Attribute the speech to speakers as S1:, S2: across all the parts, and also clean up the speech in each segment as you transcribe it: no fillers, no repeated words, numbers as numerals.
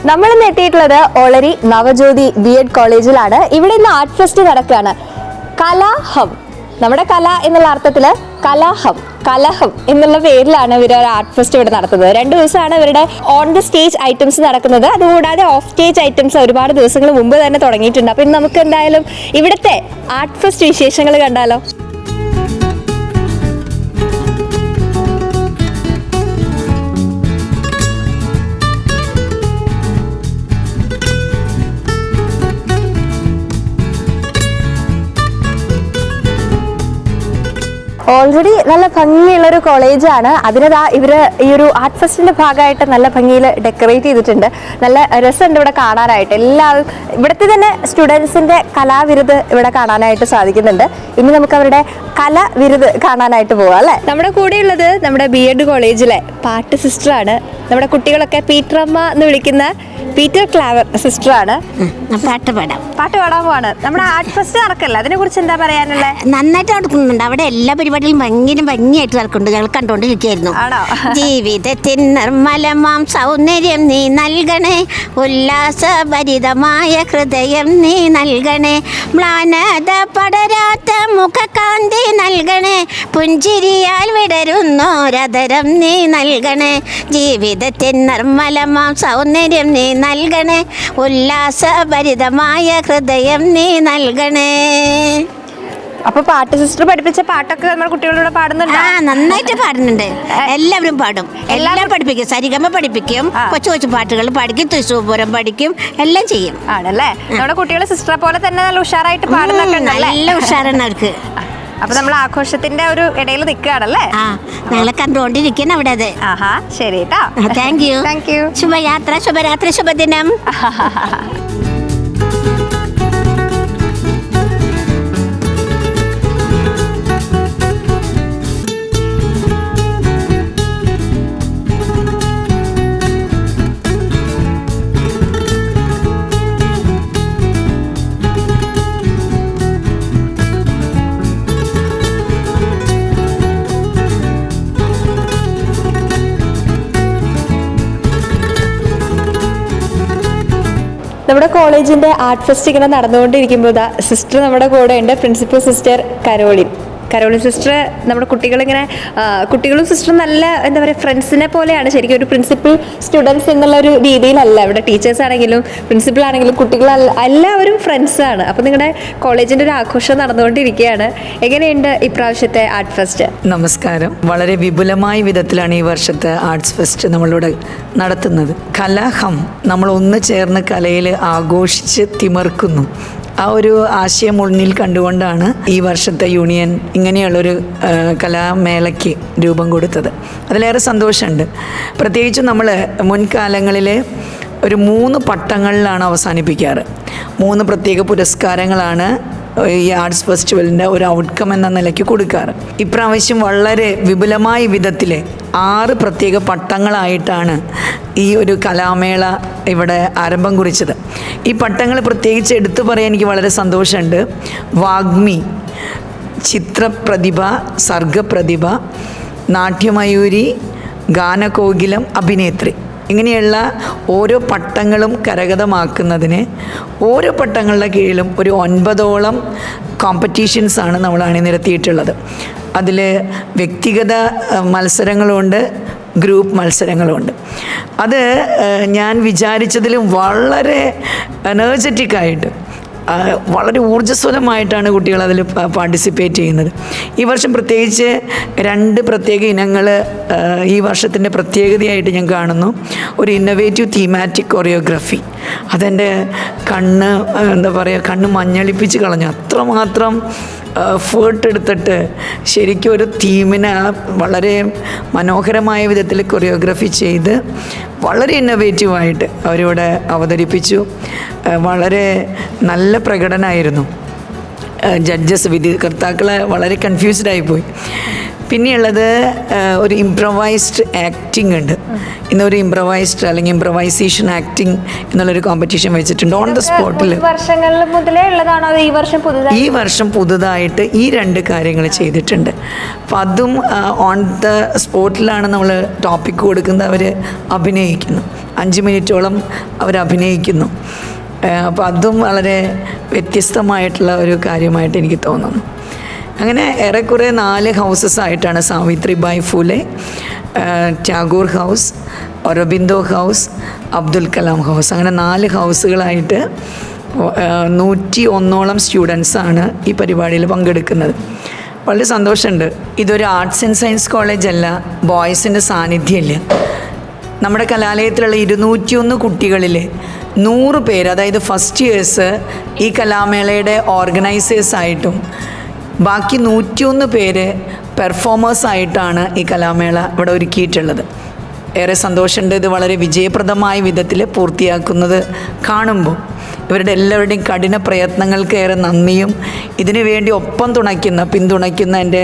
S1: നമ്മളിന്ന് എത്തിയിട്ടുള്ളത് ഒളരി നവജ്യോതി ബി.എഡ് കോളേജിലാണ്. ഇവിടെ ഇന്ന് ആർട്ട് ഫെസ്റ്റ് നടക്കുകയാണ്. കലാഹം, നമ്മുടെ കല എന്നുള്ള അർത്ഥത്തില് കലഹം എന്നുള്ള പേരിലാണ് ഇവർ ഒരു ആർട്ട് ഫെസ്റ്റ് ഇവിടെ നടത്തുന്നത്. 2 ദിവസമാണ് ഇവരുടെ ഓൺ ദി സ്റ്റേജ് ഐറ്റംസ് നടക്കുന്നത്. അതുകൂടാതെ ഓഫ് സ്റ്റേജ് ഐറ്റംസ് ഒരുപാട് ദിവസങ്ങൾ മുമ്പ് തന്നെ തുടങ്ങിയിട്ടുണ്ട്. അപ്പം ഇന്ന് നമുക്ക് എന്തായാലും ഇവിടുത്തെ ആർട്ട് ഫെസ്റ്റ് വിശേഷങ്ങൾ കണ്ടാലോ. ഓൾറെഡി നല്ല ഭംഗിയുള്ളൊരു കോളേജാണ്. അതിനതാ ഇവര് ഈ ഒരു ആർട്ട് ഫെസ്റ്റിന്റെ ഭാഗമായിട്ട് നല്ല ഭംഗിയിൽ ഡെക്കറേറ്റ് ചെയ്തിട്ടുണ്ട്. നല്ല രസമുണ്ട് ഇവിടെ കാണാനായിട്ട്. എല്ലാവരും ഇവിടുത്തെ തന്നെ സ്റ്റുഡൻസിന്റെ കലാവിരുത് ഇവിടെ കാണാനായിട്ട് സാധിക്കുന്നുണ്ട്. ഇനി നമുക്ക് അവരുടെ കലാവിരുത് കാണാനായിട്ട് പോവാം അല്ലെ. നമ്മുടെ കൂടെയുള്ളത് നമ്മുടെ ബി.എഡ് കോളേജിലെ പാട്ട് സിസ്റ്ററാണ്. നമ്മുടെ കുട്ടികളൊക്കെ പീറ്ററമ്മ എന്ന് വിളിക്കുന്ന പീറ്റർ ക്ലാവർ സിസ്റ്ററാണ്.
S2: പാട്ട്
S1: പാടാൻ പോവാണ്. നമ്മുടെ ആർട്ട് ഫെസ്റ്റ് നടക്കല്ല, അതിനെ കുറിച്ച് എന്താ പറയാനുള്ളത്?
S2: നന്നായിട്ട് നടക്കുന്നുണ്ട്. അവിടെ എല്ലാ പരിപാടികളും ഭംഗിയായിട്ട് നടക്കുന്നുണ്ട്. ഞങ്ങൾ കണ്ടുകൊണ്ടിരിക്കുകയായിരുന്നു. ജീവിതത്തിൽ നിർമ്മലമാം സൗന്ദര്യം നീ നൽകണേ, ഉല്ലാസഭരിതമായ ഹൃദയം നീ നൽകണേ, മ്ലാനത പടരാത്ത മുഖകാന്തി നൽകണേ, പുഞ്ചിരിയാൽ വിടരുന്നോരതരം നീ നൽകണേ, ജീവിതത്തിൽ നിർമ്മലമാം സൗന്ദര്യം നീ നൽകണേ, ഉല്ലാസഭരിതമായ ഹൃദയം നീ നൽകണേ.
S1: അപ്പൊ പാട്ട് സിസ്റ്റർ പഠിപ്പിച്ച പാട്ടൊക്കെ നമ്മുടെ കുട്ടികളോട് പാടുന്നുണ്ട്.
S2: നന്നായിട്ട് പാടുന്നുണ്ട്. എല്ലാവരും പാടും. എല്ലാം പഠിപ്പിക്കും. സരിഗമ പഠിപ്പിക്കും, കൊച്ചു കൊച്ചു പാട്ടുകൾ പഠിക്കും, തൃശ്ശൂർപൂരം പഠിക്കും, എല്ലാം ചെയ്യും.
S1: ആണല്ലേ. നമ്മുടെ കുട്ടികൾ സിസ്റ്ററെ പോലെ തന്നെ നല്ല ഉഷാറായിട്ട് പാടുന്നൊക്കെ
S2: നല്ല ഉഷാറാണ് അവർക്ക്.
S1: അപ്പൊ നമ്മൾ ആഘോഷത്തിന്റെ ഒരു ഇടയിൽ നിൽക്കുകയാണല്ലേ.
S2: ഞങ്ങളെ കണ്ടുകൊണ്ടിരിക്കണം അവിടെ. അത്
S1: ശരി കേട്ടോ.
S2: Thank you. ശുഭയാത്ര, ശുഭരാത്രി, ശുഭദിനം.
S1: നമ്മുടെ കോളേജിന്റെ ആർട്ട് ഫെസ്റ്റ് ഇങ്ങനെ നടന്നുകൊണ്ടിരിക്കുമ്പോൾ സിസ്റ്റർ നമ്മുടെ കൂടെ ഉണ്ട്. പ്രിൻസിപ്പൽ സിസ്റ്റർ കരോളിൻ സിസ്റ്റർ നമ്മുടെ കുട്ടികളും സിസ്റ്ററും നല്ല എന്താ പറയുക ഫ്രണ്ട്സിനെ പോലെയാണ്. ശരിക്കും ഒരു പ്രിൻസിപ്പൽ സ്റ്റുഡൻസ് എന്നുള്ള ഒരു രീതിയിലല്ല. ഇവിടെ ടീച്ചേഴ്സ് ആണെങ്കിലും പ്രിൻസിപ്പൽ ആണെങ്കിലും എല്ലാവരും ഫ്രണ്ട്സാണ്. അപ്പോൾ നിങ്ങളുടെ കോളേജിൻ്റെ ഒരു ആഘോഷം നടന്നുകൊണ്ടിരിക്കുകയാണ്. എങ്ങനെയുണ്ട് ഇപ്രാവശ്യത്തെ ആർട്ട് ഫെസ്റ്റ്?
S3: നമസ്കാരം. വളരെ വിപുലമായ വിധത്തിലാണ് ഈ വർഷത്തെ ആർട്സ് ഫെസ്റ്റ് നമ്മളിവിടെ നടത്തുന്നത്. കലഹം, നമ്മൾ ഒന്ന് ചേർന്ന് കലയിൽ ആഘോഷിച്ച് തിമിർക്കുന്നു. ആ ഒരു ആശയം മുന്നിൽ കണ്ടുകൊണ്ടാണ് ഈ വർഷത്തെ യൂണിയൻ ഇങ്ങനെയുള്ളൊരു കലാമേളയ്ക്ക് രൂപം കൊടുത്തത്. അതിലേറെ സന്തോഷമുണ്ട്. പ്രത്യേകിച്ചും നമ്മൾ മുൻകാലങ്ങളിൽ ഒരു 3 പട്ടങ്ങളിലാണ് അവസാനിപ്പിക്കാറ്. 3 പ്രത്യേക പുരസ്കാരങ്ങളാണ് ഈ ആർട്സ് ഫെസ്റ്റിവലിൻ്റെ ഒരു ഔട്ട്കം എന്ന നിലയ്ക്ക് കൊടുക്കാറ്. ഇപ്രാവശ്യം വളരെ വിപുലമായ വിധത്തിൽ 6 പ്രത്യേക പട്ടങ്ങളായിട്ടാണ് ഈ ഒരു കലാമേള ഇവിടെ ആരംഭം കുറിച്ചത്. ഈ പട്ടങ്ങൾ പ്രത്യേകിച്ച് എടുത്തു പറയാൻ എനിക്ക് വളരെ സന്തോഷമുണ്ട്. വാഗ്മി, ചിത്രപ്രതിഭ, സർഗപ്രതിഭ, നാട്യമയൂരി, ഗാനകോകിലം, അഭിനേത്രി, ഇങ്ങനെയുള്ള ഓരോ പട്ടങ്ങളും കരഗതമാക്കുന്നതിന് ഓരോ പട്ടങ്ങളുടെ കീഴിലും ഒരു 9ഓളം കോമ്പറ്റീഷൻസാണ് നമ്മൾ അണിനിരത്തിയിട്ടുള്ളത്. അതിൽ വ്യക്തിഗത മത്സരങ്ങളുണ്ട്, ഗ്രൂപ്പ് മത്സരങ്ങളുണ്ട്. അത് ഞാൻ വിചാരിച്ചതിലും വളരെ എനർജറ്റിക്കായിട്ട് വളരെ ഊർജ്ജസ്വലമായിട്ടാണ് കുട്ടികൾ അതിൽ പാർട്ടിസിപ്പേറ്റ് ചെയ്യുന്നത്. ഈ വർഷം പ്രത്യേകിച്ച് 2 പ്രത്യേക ഇനങ്ങൾ ഈ വർഷത്തിൻ്റെ പ്രത്യേകതയായിട്ട് ഞാൻ കാണുന്നു. ഒരു ഇന്നൊവേറ്റീവ് തീമാറ്റിക് കൊറിയോഗ്രഫി, അതെൻ്റെ കണ്ണ് മഞ്ഞളിപ്പിച്ച് കളഞ്ഞു. അത്രമാത്രം എഫേർട്ട് എടുത്തിട്ട് ശരിക്കും ഒരു തീമിനെ വളരെ മനോഹരമായ വിധത്തിൽ കൊറിയോഗ്രഫി ചെയ്ത് വളരെ ഇന്നൊവേറ്റീവായിട്ട് അവരിവിടെ അവതരിപ്പിച്ചു. വളരെ നല്ല പ്രകടനമായിരുന്നു. ജഡ്ജസ്, വിധികർത്താക്കൾ വളരെ കൺഫ്യൂസ്ഡ് ആയിപ്പോയി. പിന്നെയുള്ളത് ഒരു ഇംപ്രവൈസ്ഡ് ആക്ടിംഗ് ഉണ്ട്. ഇന്നൊരു ഇംപ്രവൈസ്ഡ് അല്ലെങ്കിൽ ഇംപ്രവൈസേഷൻ ആക്ടിംഗ് എന്നുള്ളൊരു കോമ്പറ്റീഷൻ വെച്ചിട്ടുണ്ട് ഓൺ ദ സ്പോട്ടിൽ.
S1: വർഷങ്ങളിൽ മുതലേ ഉള്ളതാണോ ഈ വർഷം
S3: പുതുതായിട്ട് ഈ 2 കാര്യങ്ങൾ ചെയ്തിട്ടുണ്ട്. അപ്പം അതും ഓൺ ദ സ്പോട്ടിലാണ് നമ്മൾ ടോപ്പിക്ക് കൊടുക്കുന്നത്, അവർ അഭിനയിക്കുന്നു. 5 മിനിറ്റോളം അവരഭിനയിക്കുന്നു. അപ്പോൾ അതും വളരെ വ്യത്യസ്തമായിട്ടുള്ള ഒരു കാര്യമായിട്ട് എനിക്ക് തോന്നുന്നു. അങ്ങനെ ഏറെക്കുറെ 4 ഹൗസസ് ആയിട്ടാണ് Savitribai Phule, Tagore house, Aurobindo house, Abdul Kalam house, അങ്ങനെ 4 ഹൗസുകളായിട്ട് 101ഓളം സ്റ്റുഡൻസാണ് ഈ പരിപാടിയിൽ പങ്കെടുക്കുന്നത്. വളരെ സന്തോഷമുണ്ട്. ഇതൊരു ആർട്സ് ആൻഡ് സയൻസ് കോളേജ് അല്ല, ബോയ്സിൻ്റെ സാന്നിധ്യമില്ല. നമ്മുടെ കലാലയത്തിലുള്ള 201 കുട്ടികളിൽ 100 പേര്, അതായത് ഫസ്റ്റ് ഇയേഴ്സ് ഈ കലാമേളയുടെ ഓർഗനൈസേഴ്സായിട്ടും ബാക്കി 101 പേര് പെർഫോമേഴ്സായിട്ടാണ് ഈ കലാമേള ഇവിടെ ഒരുക്കിയിട്ടുള്ളത്. ഏറെ സന്തോഷമുണ്ട്. ഇത് വളരെ വിജയപ്രദമായ വിധത്തിൽ പൂർത്തിയാക്കുന്നത് കാണുമ്പോൾ ഇവരുടെ എല്ലാവരുടെയും കഠിന പ്രയത്നങ്ങൾക്ക് ഏറെ നന്ദിയും ഇതിനു വേണ്ടി ഒപ്പം പിന്തുണയ്ക്കുന്ന എൻ്റെ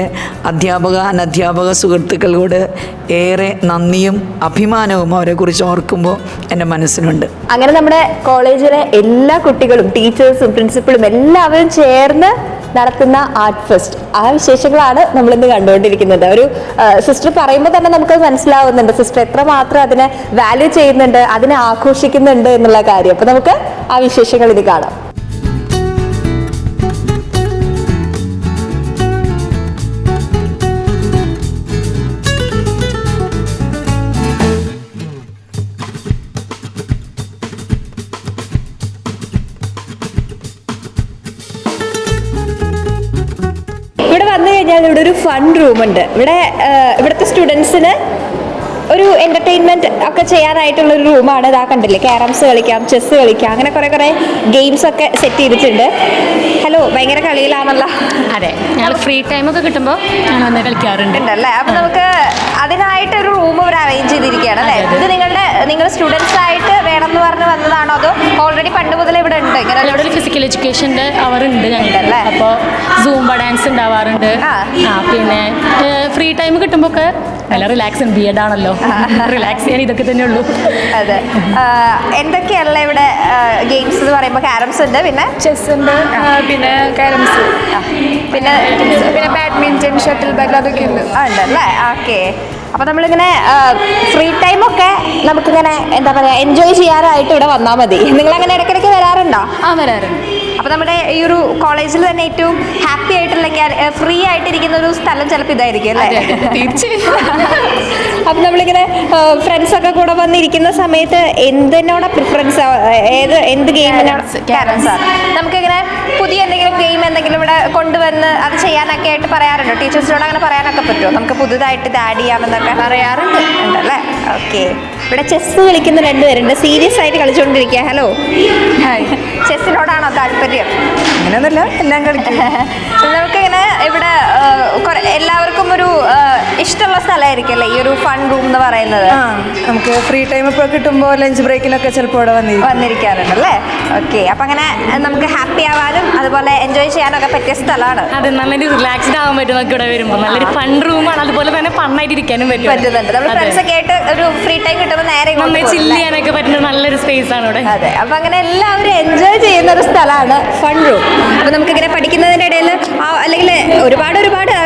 S3: അധ്യാപക അനധ്യാപക സുഹൃത്തുക്കളോട് ഏറെ നന്ദിയും അഭിമാനവും അവരെക്കുറിച്ച് ഓർക്കുമ്പോൾ എൻ്റെ മനസ്സിലുണ്ട്.
S1: അങ്ങനെ നമ്മുടെ കോളേജിലെ എല്ലാ കുട്ടികളും ടീച്ചേഴ്സും പ്രിൻസിപ്പളും എല്ലാവരും ചേർന്ന് നടത്തുന്ന ആർട്ട് ഫെസ്റ്റ്, ആ വിശേഷങ്ങളാണ് നമ്മളിന്ന് കണ്ടുകൊണ്ടിരിക്കുന്നത്. ഒരു സിസ്റ്റർ പറയുമ്പോൾ തന്നെ നമുക്കത് മനസ്സിലാവുന്നുണ്ട്, സിസ്റ്റർ എത്രമാത്രം അതിനെ വാല്യൂ ചെയ്യുന്നുണ്ട്, അതിനെ ആഘോഷിക്കുന്നുണ്ട് എന്നുള്ള കാര്യം. അപ്പൊ നമുക്ക് ആ വിശേഷങ്ങൾ ഇത് കാണാം. ഇവിടെ വന്നു കഴിഞ്ഞാൽ ഇവിടെ ഒരു ഫൺ റൂം ഉണ്ട്. ഇവിടുത്തെ സ്റ്റുഡൻസിന് ഒരു എന്റർടൈൻമെന്റ് ഒക്കെ ചെയ്യാനായിട്ടുള്ള ഒരു റൂമാണ്. ഇതാ കണ്ടില്ലേ, ക്യാരംസ് കളിക്കാം, ചെസ് കളിക്കാം, അങ്ങനെ കുറെ ഗെയിംസ് ഒക്കെ സെറ്റ് ചെയ്തിട്ടുണ്ട്. ഹലോ, ഭയങ്കര കളിയിലാണല്ലോ.
S4: അതെ, ഞങ്ങൾ ഫ്രീ ടൈം ഒക്കെ കിട്ടുമ്പോൾ ഞാൻ വന്ന് കളിക്കാറുണ്ട്
S1: അല്ലേ? അപ്പൊ നമുക്ക് അതിനായിട്ട് ഒരു റൂം ഇവിടെ അറേഞ്ച് ചെയ്തിരിക്കുകയാണ് അല്ലേ? ഇത് നിങ്ങൾ സ്റ്റുഡൻസ് ആയിട്ട് വേണം എന്ന് പറഞ്ഞ് വന്നതാണോ, അതോ ഓൾറെഡി പണ്ട് മുതൽ ഇവിടെ ഉണ്ട്? ഇങ്ങനെ
S4: ഇവിടെ ഒരു ഫിസിക്കൽ എഡ്യൂക്കേഷൻ്റെ അവർ ഉണ്ട് ഞങ്ങളുടെ. അപ്പോൾ സൂംബ ഡാൻസ് ഉണ്ടാവാറുണ്ട്. പിന്നെ ഫ്രീ ടൈം കിട്ടുമ്പോൾ ഒക്കെ നല്ല റിലാക്സ് ബിഎഡ് ആണല്ലോ, റിലാക്സ് ചെയ്യാൻ ഇതൊക്കെ തന്നെ ഉള്ളൂ.
S1: അതെ. എന്തൊക്കെയല്ല ഇവിടെ ഗെയിംസ് എന്ന് പറയുമ്പോൾ? ക്യാരംസ് ഉണ്ട്, പിന്നെ
S5: ചെസ് ഉണ്ട്, പിന്നെ ക്യാരംസ്, പിന്നെ ബാഡ്മിന്റൺ, ഷട്ടിൽ ബാറ്റ്, അതൊക്കെ ഉണ്ട്.
S1: ഉണ്ടല്ലേ? ഓക്കെ. അപ്പോൾ നമ്മളിങ്ങനെ ഫ്രീ ടൈമൊക്കെ നമുക്കിങ്ങനെ എന്താ പറയുക, എൻജോയ് ചെയ്യാനായിട്ട് ഇവിടെ വന്നാൽ മതി. നിങ്ങളങ്ങനെ ഇടയ്ക്കിടയ്ക്ക് വരാറുണ്ടോ?
S4: വരാറുണ്ട്.
S1: അപ്പോൾ നമ്മുടെ ഈ ഒരു കോളേജിൽ തന്നെ ഏറ്റവും ഹാപ്പി ആയിട്ടുള്ള ഫ്രീ ആയിട്ടിരിക്കുന്ന ഒരു സ്ഥലം ചിലപ്പോൾ ഇതായിരിക്കും അല്ലേ?
S4: തീർച്ചയായും.
S1: അപ്പം നമ്മളിങ്ങനെ ഫ്രണ്ട്സൊക്കെ കൂടെ വന്നിരിക്കുന്ന സമയത്ത് എന്തിനോടാ പ്രിഫറൻസ്? എന്ത് ഗെയിമിനാണ്? ക്യാരംസ് ആണ്. നമുക്കിങ്ങനെ പുതിയ എന്തെങ്കിലും ഗെയിം എന്തെങ്കിലും ഇവിടെ കൊണ്ടുവന്ന് അത് ചെയ്യാനൊക്കെ ആയിട്ട് പറയാറുണ്ടോ? ടീച്ചേഴ്സിനോട് അങ്ങനെ പറയാനൊക്കെ പറ്റുമോ? നമുക്ക് പുതുതായിട്ട് ഇത് ആഡ് ചെയ്യാമെന്നൊക്കെ പറയാറുണ്ട് ഉണ്ടല്ലേ? ഓക്കെ. ഇവിടെ ചെസ് കളിക്കുന്ന 2 പേരുണ്ട്, സീരിയസ് ആയിട്ട് കളിച്ചുകൊണ്ടിരിക്കുക. ഹലോ, ചെസ്സിനോടാണോ താല്പര്യം?
S5: അങ്ങനെയൊന്നുമില്ല, എല്ലാം കളിക്കും.
S1: നമുക്കിങ്ങനെ ഇവിടെ എല്ലാവർക്കും ഒരു ഇഷ്ടമുള്ള സ്ഥലമായിരിക്കും അല്ലേ ഈ ഒരു ഫൺ റൂം എന്ന് പറയുന്നത്?
S5: നമുക്ക് ഫ്രീ ടൈം ഇപ്പോൾ കിട്ടുമ്പോൾ ലഞ്ച് ബ്രേക്കിലൊക്കെ ചിലപ്പോൾ ഇവിടെ
S1: വന്നിരിക്കാറുണ്ടല്ലേ? ഓക്കെ. അപ്പം അങ്ങനെ നമുക്ക് ഹാപ്പി ആവാനും അതുപോലെ എൻജോയ് ചെയ്യാനൊക്കെ പറ്റിയ സ്ഥലമാണ്.
S4: അതെ, നല്ലൊരു റിലാക്സ്ഡ് ആവാൻ പറ്റും നമുക്ക് ഇവിടെ വരുമ്പോൾ. നല്ലൊരു ഫൺ റൂമാണ്, അതുപോലെ തന്നെ ഫണ്ണായിട്ട് ഇരിക്കാനും
S1: പറ്റുന്നുണ്ട്. നമ്മൾ ഫ്രണ്ട്സ് ഒക്കെ ആയിട്ട് ഒരു ഫ്രീ ടൈം കിട്ടുമ്പോൾ നേരെ
S4: ചില്ല് ചെയ്യാനൊക്കെ പറ്റുന്ന നല്ലൊരു സ്പേസ് ആണ് ഇവിടെ.
S1: അതെ. അപ്പം അങ്ങനെ എല്ലാവരും എൻജോയ് ചെയ്യുന്ന ഒരു സ്ഥലമാണ് ഫൺ റൂം. അപ്പം നമുക്കിങ്ങനെ പഠിക്കുന്നതിൻ്റെ ഇടയിൽ അല്ലെങ്കിൽ ഒരുപാട്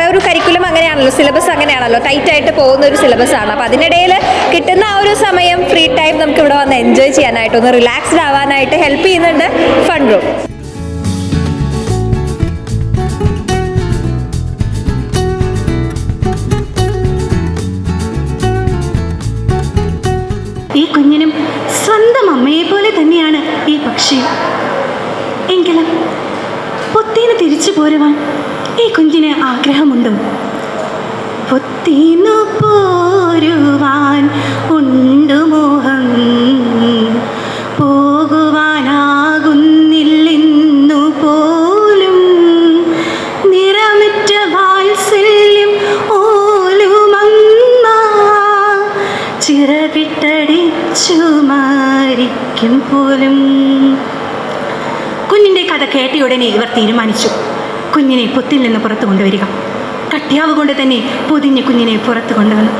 S1: ഒരു കരിക്കുലം അങ്ങനെയാണല്ലോ, സിലബസ് അങ്ങനെയാണല്ലോ, ടൈറ്റ് ആയിട്ട് പോകുന്ന ഒരു സിലബസ് ആണ്. അപ്പം അതിനിടയിൽ കിട്ടുന്ന ആ ഒരു സമയം ഫ്രീ ടൈം നമുക്ക് ഇവിടെ വന്ന് എൻജോയ് ചെയ്യാനായിട്ട്, ഒന്ന് റിലാക്സ്ഡ് ആവാനായിട്ട് ഹെൽപ്പ് ചെയ്യുന്നുണ്ട് ഫൺ റൂം.
S6: ഈ കുഞ്ഞിനും സ്വന്തം അമ്മയെ പോലെ തന്നെയാണ് ഈ പക്ഷി. എങ്കിലും പൊത്തീന് തിരിച്ചു പോരുവാൻ ഈ കുഞ്ഞിന് ആഗ്രഹമുണ്ടോ? പൊത്തീന്നു പോരുവാൻ ഉണ്ട് മോഹം, പോകുവാനാകുന്നില്ലെന്നു പോലും, നിറമിറ്റ വാത്സല്യം ഓലുമങ്ങ ചിറകിട്ടടിച്ചു മരിക്കും പോലും. കുഞ്ഞിൻ്റെ കഥ കേട്ടയുടനെ ഇവർ തീരുമാനിച്ചു കുഞ്ഞിനെ പൊത്തിൽ നിന്ന് പുറത്തു കൊണ്ടുവരിക. കട്ടിയാവ് കൊണ്ട് തന്നെ പൊതിഞ്ഞ് കുഞ്ഞിനെ പുറത്തു കൊണ്ടുവന്നു.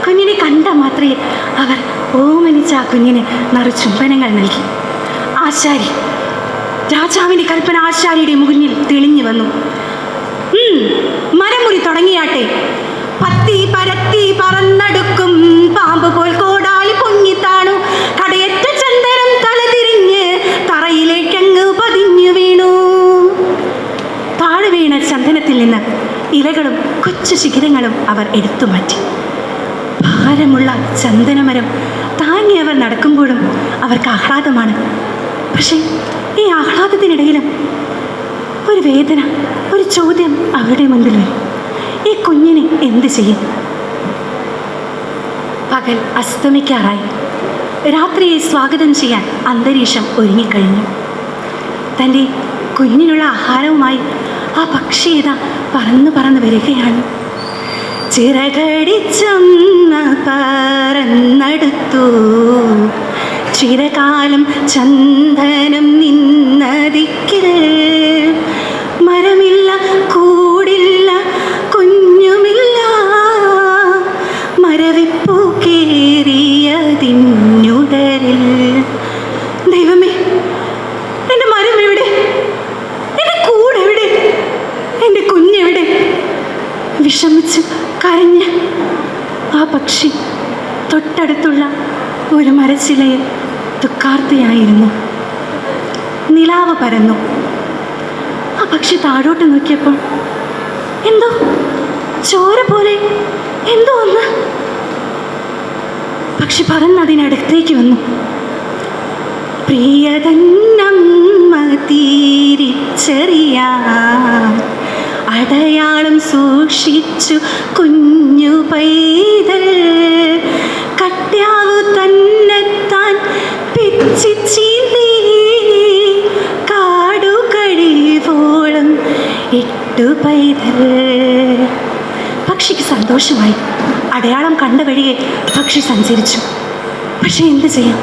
S6: കുഞ്ഞിനെ കണ്ട മാത്രമേ അവർ ഓമനിച്ച ആ കുഞ്ഞിന് ചുംബനങ്ങൾ നൽകി. ആശാരി, രാജാവിൻ്റെ കൽപ്പന ആശാരിയുടെ മുന്നിൽ തെളിഞ്ഞു വന്നു. മരമുറി തുടങ്ങിയാട്ടെ. പത്തി പരത്തി പറന്നടുക്കും പാമ്പ് പോൽ കോടാലി പൊങ്ങിത്താണു. കടയ ഇലകളും കൊച്ചു ശിഖരങ്ങളും അവർ എടുത്തു മാറ്റി. ഭാരമുള്ള ചന്ദനമരം താങ്ങി അവർ നടക്കുമ്പോഴും അവർക്ക് ആഹ്ലാദമാണ്. പക്ഷേ ഈ ആഹ്ലാദത്തിനിടയിലും ഒരു വേദന, ഒരു ചോദ്യം അവരുടെ മുൻപിൽ വരും. ഈ കുഞ്ഞിനെ എന്ത് ചെയ്യും? പകൽ അസ്തമിക്കാറായി. രാത്രിയെ സ്വാഗതം ചെയ്യാൻ അന്തരീക്ഷം ഒരുങ്ങിക്കഴിഞ്ഞു. തൻ്റെ കുഞ്ഞിനുള്ള ആഹാരവുമായി ആ പക്ഷി ഇതാ പറന്ന് വരികയാണ്. ചിറകടിച്ചൊന്ന് പറന്നടുത്തു, ചിരകാലം ചന്ദനം നിന്നതിക്കിൽ. മരമില്ല, കൂടില്ല, കുഞ്ഞുമില്ല, മരവിപ്പൂ കേറിയതിന്നുടരിൽ. ദൈവമേ, എൻ്റെ മരം എവിടെ? എൻ്റെ കൂടെവിടെ? എൻ്റെ കുഞ്ഞെവിടെ? വിഷമിച്ച് കരഞ്ഞ് ആ പക്ഷി തൊട്ടടുത്തുള്ള ഒരു മരച്ചിലയിൽ ദുഃഖാർത്തിയായിരുന്നു. നിലാവ് പരന്നു. ആ പക്ഷി താഴോട്ട് നോക്കിയപ്പോൾ എന്തോ ചോര പോലെ എന്തോ ഒന്ന്. പക്ഷി പറന്നതിനടുത്തേക്ക് വന്നു. പ്രിയതന്നമ്മ തിരിച്ചറിയാൻ അടയാളം സൂക്ഷിച്ചു കുഞ്ഞു പൈതൽ. കട്യാവു തന്നെത്താൻ പിച്ചിച്ചീന്തി കാടുകഴിവോളം ഇട്ടു പൈതൽ. പക്ഷിക്ക് സന്തോഷമായി. അടയാളം കണ്ട വഴിയെ പക്ഷി സഞ്ചരിച്ചു. പക്ഷെ എന്ത് ചെയ്യാം,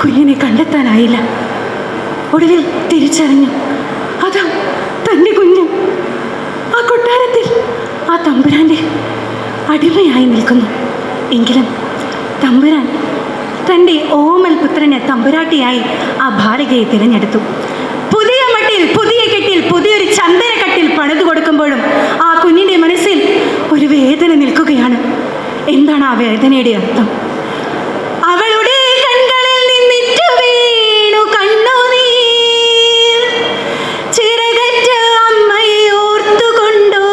S6: കുഞ്ഞിനെ കണ്ടെത്താനായില്ല. ഒടുവിൽ തിരിച്ചറിഞ്ഞു, അതാ തൻ്റെ കുഞ്ഞ് ആ കൊട്ടാരത്തിൽ ആ തമ്പുരാൻ്റെ അടിമയായി നിൽക്കുന്നു. എങ്കിലും തമ്പുരാൻ തൻ്റെ ഓമൽ പുത്രനെ തമ്പുരാട്ടിയായി ആ ബാലികയെ തിരഞ്ഞെടുത്തു. പുതിയ മട്ടിൽ, പുതിയ കെട്ടിൽ, പുതിയൊരു ചന്ദനക്കട്ടിൽ പണിതു കൊടുക്കുമ്പോഴും ആ കുഞ്ഞിൻ്റെ മനസ്സിൽ ഒരു വേദന നിൽക്കുകയാണ്. എന്താണ് ആ വേദനയുടെ അർത്ഥം? അവളുടെ കണ്ണുകളിൽ നിന്നിട്ടു വീണു കണ്ണുനീർ. ചിറകറ്റ അമ്മയെ ഓർത്തുകൊണ്ടോ,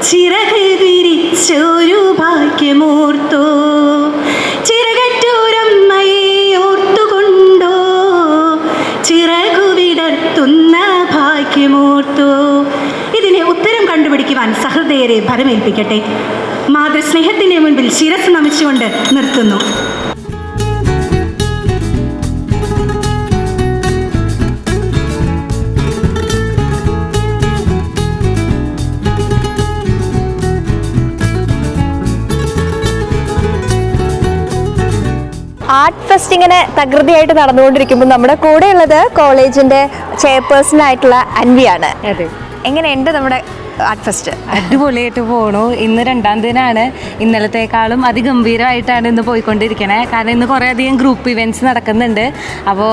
S6: ചിറക് വിരിച്ചൊരു ഭാഗ്യമോർത്തോ. ചിറകറ്റൊരമ്മയെ ഓർത്തുകൊണ്ടോ, ചിറകു വിടർത്തുന്ന ഭാഗ്യമോർത്തോ. ഇതിനെ ഉത്തരം കണ്ടുപിടിക്കുവാൻ സഹൃദയരെ ഭരമേൽപ്പിക്കട്ടെ. മാതൃസ്നേഹത്തിൻ്റെ മുൻപിൽ ശിരസ് നമിച്ചുകൊണ്ട് നിർത്തുന്നു.
S1: ആർട്ട് ഫെസ്റ്റ് ഇങ്ങനെ തകൃതിയായിട്ട് നടന്നുകൊണ്ടിരിക്കുമ്പോൾ നമ്മുടെ കൂടെയുള്ളത് കോളേജിന്റെ ചെയർപേഴ്സൺ ആയിട്ടുള്ള അൻവിയാണ്.
S7: അതെ,
S1: എങ്ങനെയുണ്ട് നമ്മുടെ ആർട്ട് ഫെസ്റ്റ്?
S7: അടിപൊളിയായിട്ട് പോണു. ഇന്ന് 2ാം ദിനമാണ്. ഇന്നലത്തേക്കാളും അതിഗംഭീരമായിട്ടാണ് ഇന്ന് പോയിക്കൊണ്ടിരിക്കണേ. കാരണം ഇന്ന് കുറേ അധികം ഗ്രൂപ്പ് ഇവൻറ്റ്സ് നടക്കുന്നുണ്ട്. അപ്പോൾ